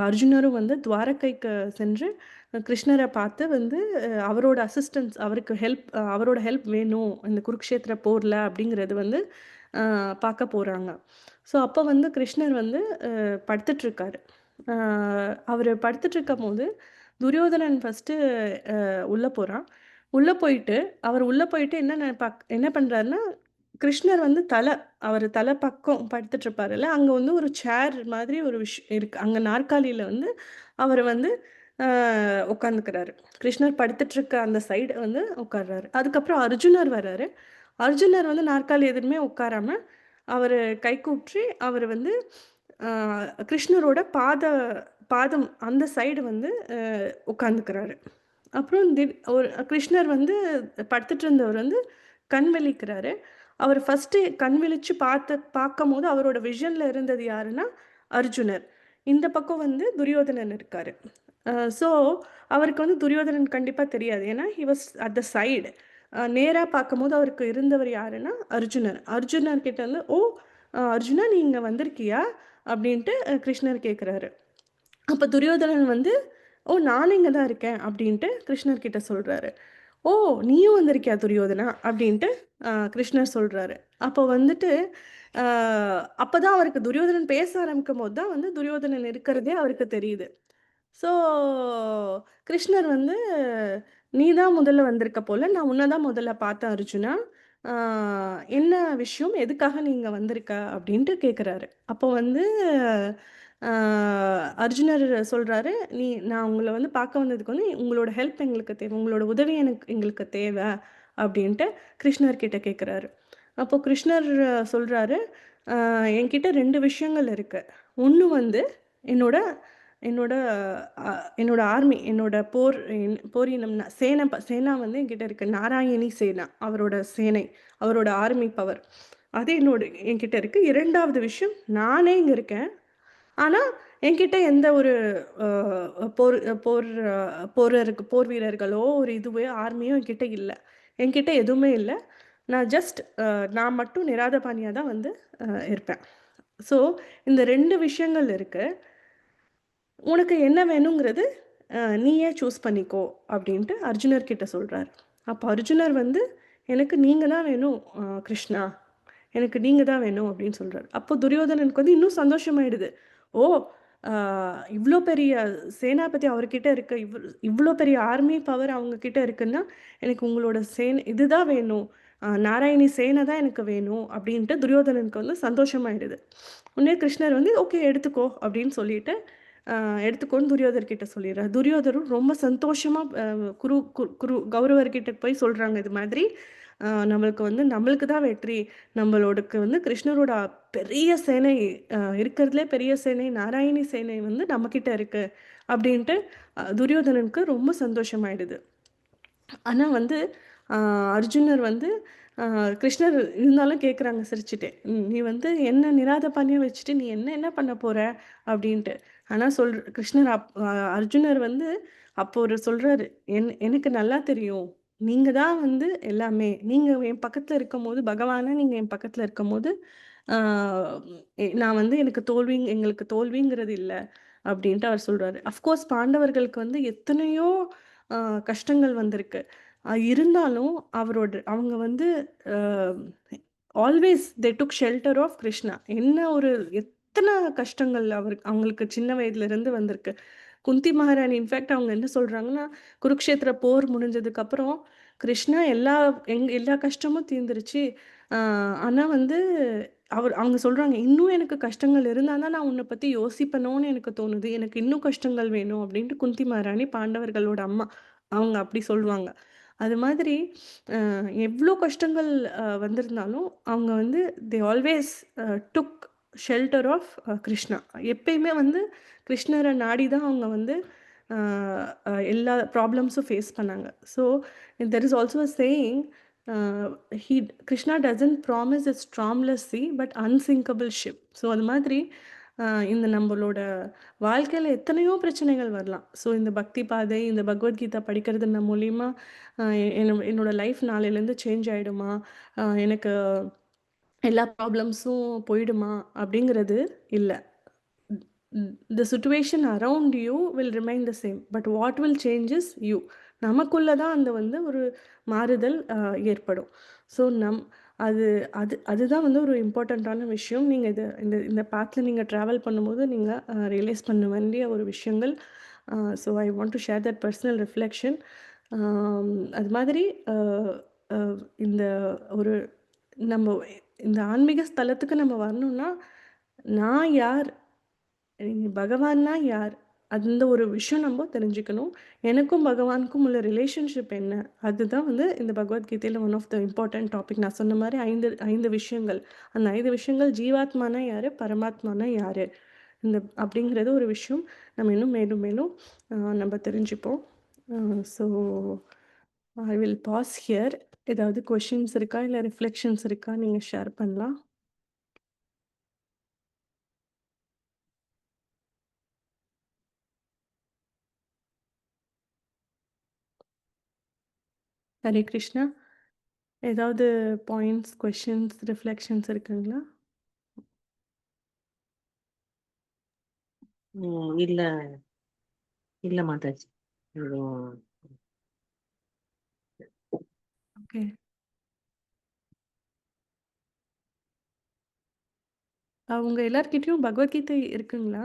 அர்ஜுனரும் வந்து துவாரகைக்கு சென்று கிருஷ்ணரை பார்த்து வந்து அவரோட அசிஸ்டன்ஸ், அவரோட ஹெல்ப் வேணும் இந்த குருக்ஷேத்திர போரில் அப்படிங்கிறது வந்து பார்க்க போகிறாங்க. ஸோ அப்போ வந்து கிருஷ்ணர் வந்து படுத்துட்ருக்காரு. அவர் படுத்துட்ருக்கும் போது துரியோதனன் ஃபஸ்ட்டு உள்ளே போகிறான். உள்ளே போயிட்டு என்ன பண்ணுறாருன்னா, கிருஷ்ணர் வந்து அவர் தலை பக்கம் படுத்துட்ருப்பாருல்ல, அங்கே வந்து ஒரு சேர் மாதிரி ஒரு இருக்குது. அங்கே நாற்காலியில் வந்து அவர் வந்து உட்காந்துக்கிறாரு. கிருஷ்ணர் படுத்துட்ருக்க அந்த சைடு வந்து உட்கார்றாரு. அதுக்கப்புறம் அர்ஜுனர் வர்றாரு. அர்ஜுனர் வந்து நாற்காலி எதுவுமே உட்காராமல் அவர் கைகூப்பி அவர் வந்து கிருஷ்ணரோட பாதம் அந்த சைடு வந்து உட்காந்துக்கிறாரு. அப்புறம் கிருஷ்ணர் வந்து படுத்துட்டு இருந்தவர் வந்து கண் விழிக்கிறாரு. அவர் ஃபஸ்ட்டு கண் விழிச்சு பார்க்கும் போது அவரோட விஷனில் இருந்தது யாருன்னா அர்ஜுனர். இந்த பக்கம் வந்து துரியோதனன் இருக்கார். ஸோ அவருக்கு வந்து துரியோதனன் கண்டிப்பாக தெரியாது. ஏன்னா he was at the side. நேராக பார்க்கும்போது அவருக்கு இருந்தவர் யாருன்னா அர்ஜுனர் கிட்ட வந்து, ஓ அர்ஜுனா நீ இங்கே வந்திருக்கியா அப்படின்ட்டு கிருஷ்ணர் கேட்குறாரு. அப்போ துரியோதனன் வந்து, ஓ நானும் இங்கே தான் இருக்கேன் அப்படின்ட்டு கிருஷ்ணர் கிட்ட சொல்கிறாரு. ஓ நீயும் வந்திருக்கியா துரியோதனா அப்படின்ட்டு கிருஷ்ணர் சொல்கிறாரு. அப்போ வந்துட்டு அப்போ தான் அவருக்கு துரியோதனன் பேச ஆரம்பிக்கும் போது தான் வந்து துரியோதனன் இருக்கிறதே அவருக்கு தெரியுது. ஸோ கிருஷ்ணர் வந்து, நீ தான் முதல்ல வந்திருக்க போல, நான் உன்னை தான் முதல்ல பார்த்தேன் அர்ஜுனா, என்ன விஷயம், எதுக்காக நீங்கள் வந்திருக்க அப்படின்ட்டு கேட்குறாரு. அப்போ வந்து அர்ஜுனர் சொல்கிறாரு, நான் உங்களை வந்து பார்க்க வந்ததுக்கு வந்து உங்களோட ஹெல்ப் எங்களுக்கு தேவை, உங்களோட உதவி எங்களுக்கு தேவை அப்படின்ட்டு கிருஷ்ணர்கிட்ட கேட்குறாரு. அப்போது கிருஷ்ணர் சொல்கிறாரு, என்கிட்ட 2 விஷயங்கள் இருக்குது. ஒன்று வந்து என்னோட ஆர்மி, என்னோட போரினம் சேனா வந்து என்கிட்ட இருக்குது. நாராயணி சேனா, அவரோட சேனை, அவரோட ஆர்மி பவர், அது என்கிட்ட இருக்குது. 2வது விஷயம், நானே இங்கே இருக்கேன், ஆனால் என்கிட்ட எந்த ஒரு போர் வீரர்களோ ஒரு இதுவே ஆர்மியோ என்கிட்ட இல்லை. என்கிட்ட எதுவுமே இல்லை. நான் மட்டும் நிராதபானியாக தான் வந்து இருப்பேன். ஸோ இந்த 2 விஷயங்கள் இருக்குது. உனக்கு என்ன வேணுங்கிறது நீயே சூஸ் பண்ணிக்கோ அப்படின்ட்டு அர்ஜுனர் கிட்ட சொல்கிறார். அப்போ அர்ஜுனர் வந்து, எனக்கு நீங்கள் தான் வேணும் கிருஷ்ணா, எனக்கு நீங்கள் தான் வேணும் அப்படின்னு சொல்கிறார். அப்போ துரியோதனனுக்கு வந்து இன்னும் சந்தோஷமாயிடுது. ஓ இவ்வளோ பெரிய சேனாபதி அவர்கிட்ட இருக்க, இவ்வளோ பெரிய ஆர்மி பவர் அவங்கக்கிட்ட இருக்குன்னா எனக்கு உங்களோட இதுதான் வேணும், நாராயணி சேனை தான் எனக்கு வேணும் அப்படின்ட்டு துரியோதனனுக்கு வந்து சந்தோஷமாயிடுது. உடனே கிருஷ்ணர் வந்து ஓகே எடுத்துக்கோ அப்படின்னு சொல்லிட்டு எடுத்துக்கோன்னு துரியோதர்கிட்ட சொல்லிடுறார். துரியோதரும் ரொம்ப சந்தோஷமாக குரு குரு கௌரவர்கிட்ட போய் சொல்கிறாங்க, இது மாதிரி நம்மளுக்கு வந்து நம்மளுக்கு தான் வெற்றி, நம்மளோடக்கு வந்து கிருஷ்ணரோட பெரிய சேனை, இருக்கிறதுலே பெரிய சேனை நாராயணி சேனை வந்து நம்மக்கிட்ட இருக்கு அப்படின்ட்டு துரியோதனனுக்கு ரொம்ப சந்தோஷமாயிடுது. ஆனால் வந்து அர்ஜுனர் வந்து கிருஷ்ணர் இருந்தாலும் கேட்குறாங்க சிரிச்சுட்டே, நீ வந்து என்ன நிராத பண்ணிய வச்சுட்டு நீ என்ன என்ன பண்ண போற அப்படின்ட்டு. ஆனால் கிருஷ்ணர் அர்ஜுனர் வந்து அப்போ ஒரு சொல்கிறாரு, எனக்கு நல்லா தெரியும், நீங்கள் தான் வந்து எல்லாமே, நீங்கள் என் பக்கத்தில் இருக்கும் போது பகவானா நீங்கள் என் பக்கத்தில் இருக்கும் போது நான் வந்து எங்களுக்கு தோல்விங்கிறது இல்லை அப்படின்ட்டு அவர் சொல்கிறாரு. அஃப்கோர்ஸ் பாண்டவர்களுக்கு வந்து எத்தனையோ கஷ்டங்கள் வந்திருக்கு. இருந்தாலும் அவங்க வந்து always they took shelter of Krishna. என்ன ஒரு எத்தனை கஷ்டங்கள் அவங்களுக்கு சின்ன வயதுலேருந்து வந்திருக்கு. குந்தி மகாராணி இன்ஃபேக்ட் அவங்க என்ன சொல்கிறாங்கன்னா, குருக்ஷேத்திர போர் முடிஞ்சதுக்கப்புறம் கிருஷ்ணா எல்லா கஷ்டமும் தீர்ந்துருச்சு, ஆனால் வந்து அவங்க சொல்கிறாங்க, இன்னும் எனக்கு கஷ்டங்கள் இருந்தால் தான் நான் உன்னை பற்றி யோசிப்பனோன்னு எனக்கு தோணுது, எனக்கு இன்னும் கஷ்டங்கள் வேணும் அப்படின்ட்டு குந்தி மகாராணி பாண்டவர்களோட அம்மா அவங்க அப்படி சொல்லுவாங்க. அது மாதிரி எவ்வளோ கஷ்டங்கள் வந்திருந்தாலும் அவங்க வந்து they always took shelter of Krishna. எப்பயுமே வந்து கிருஷ்ணரை நாடி தான் அவங்க வந்து எல்லா ப்ராப்ளம்ஸும் ஃபேஸ் பண்ணாங்க. So there is also a saying, Krishna doesn't promise it's stormless sea but unsinkable ship. So அது மாதிரி இந்த நம்மளோட வாழ்க்கையில் எத்தனையோ பிரச்சனைகள் வரலாம். ஸோ இந்த பக்தி பாதை, இந்த பகவத்கீதா படிக்கிறது மூலிமா என்னோட லைஃப் நாளையிலேருந்து சேஞ்ச் ஆகிடுமா, எனக்கு எல்லா ப்ராப்ளம்ஸும் போயிடுமா அப்படிங்கிறது இல்லை. The situation around you will remain the same, but what will change is you. நமக்குள்ளே தான் அந்த வந்து ஒரு மாறுதல் ஏற்படும். ஸோ அது அதுதான் வந்து ஒரு இம்பார்ட்டண்ட்டான விஷயம். நீங்கள் இந்த இந்த பாத்தில் நீங்கள் ட்ராவல் பண்ணும்போது நீங்கள் ரியலைஸ் பண்ண வேண்டிய ஒரு விஷயங்கள். So I want to share that personal reflection. அது மாதிரி இந்த ஒரு நம்ம இந்த ஆன்மீக ஸ்தலத்துக்கு நம்ம வரணும்னா, நான் யார், பகவான்னா யார், அந்த ஒரு விஷயம் நம்ம தெரிஞ்சுக்கணும். எனக்கும் பகவானுக்கும் உள்ள ரிலேஷன்ஷிப் என்ன, அதுதான் வந்து இந்த பகவத்கீதையில் one of the important topic. நான் சொன்ன மாதிரி 5 விஷயங்கள். அந்த 5 விஷயங்கள் ஜீவாத்மானா யார், பரமாத்மானா யார், அப்படிங்கிறது ஒரு விஷயம் நம்ம இன்னும் மேலும் மேலும் நம்ம தெரிஞ்சுப்போம். So I will pause here. ஏதாவது கொஷின்ஸ் இருக்கா, இல்லை ரிஃப்ளெக்ஷன்ஸ் இருக்கா, நீங்கள் ஷேர் பண்ணலாம். ஹரே கிருஷ்ணா. ஏதாவது பாயிண்ட்ஸ், கொஷின்ஸ், ரிஃப்ளெக்ஷன்ஸ் இருக்குங்களா? இல்ல இல்ல மாதாஜி. ஓகே. அவங்க எல்லார்கிட்டயும் பகவத்கீதை இருக்குங்களா?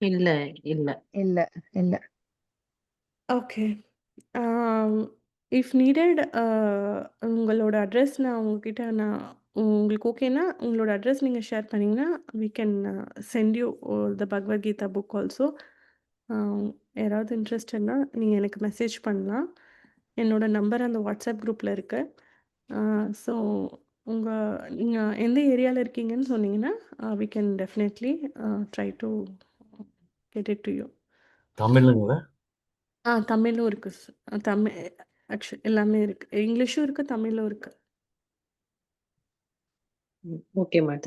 இல்ல இல்ல இல்ல இல்ல. ஓகே. இஃப் நீடட், உங்களோட அட்ரஸ் நான் உங்களுக்கு ஓகேனா உங்களோட அட்ரஸ் நீங்கள் ஷேர் பண்ணிங்கன்னா we can send you the Bhagavad Gita book also. யாராவது இன்ட்ரெஸ்டட்னா நீங்கள் எனக்கு மெசேஜ் பண்ணலாம். என்னோட நம்பர் அந்த வாட்ஸ்அப் குரூப்பில் இருக்கு. ஸோ நீங்கள் எந்த ஏரியாவில் இருக்கீங்கன்னு சொன்னீங்கன்னா we can definitely try to get it to you. தமிழுங்களா? தமிழும் இருக்குது. தமிழ் எல்லாமே இருக்குது. இங்கிலீஷும் இருக்குது, தமிழும் இருக்குது. ஓகே மாதாஜி.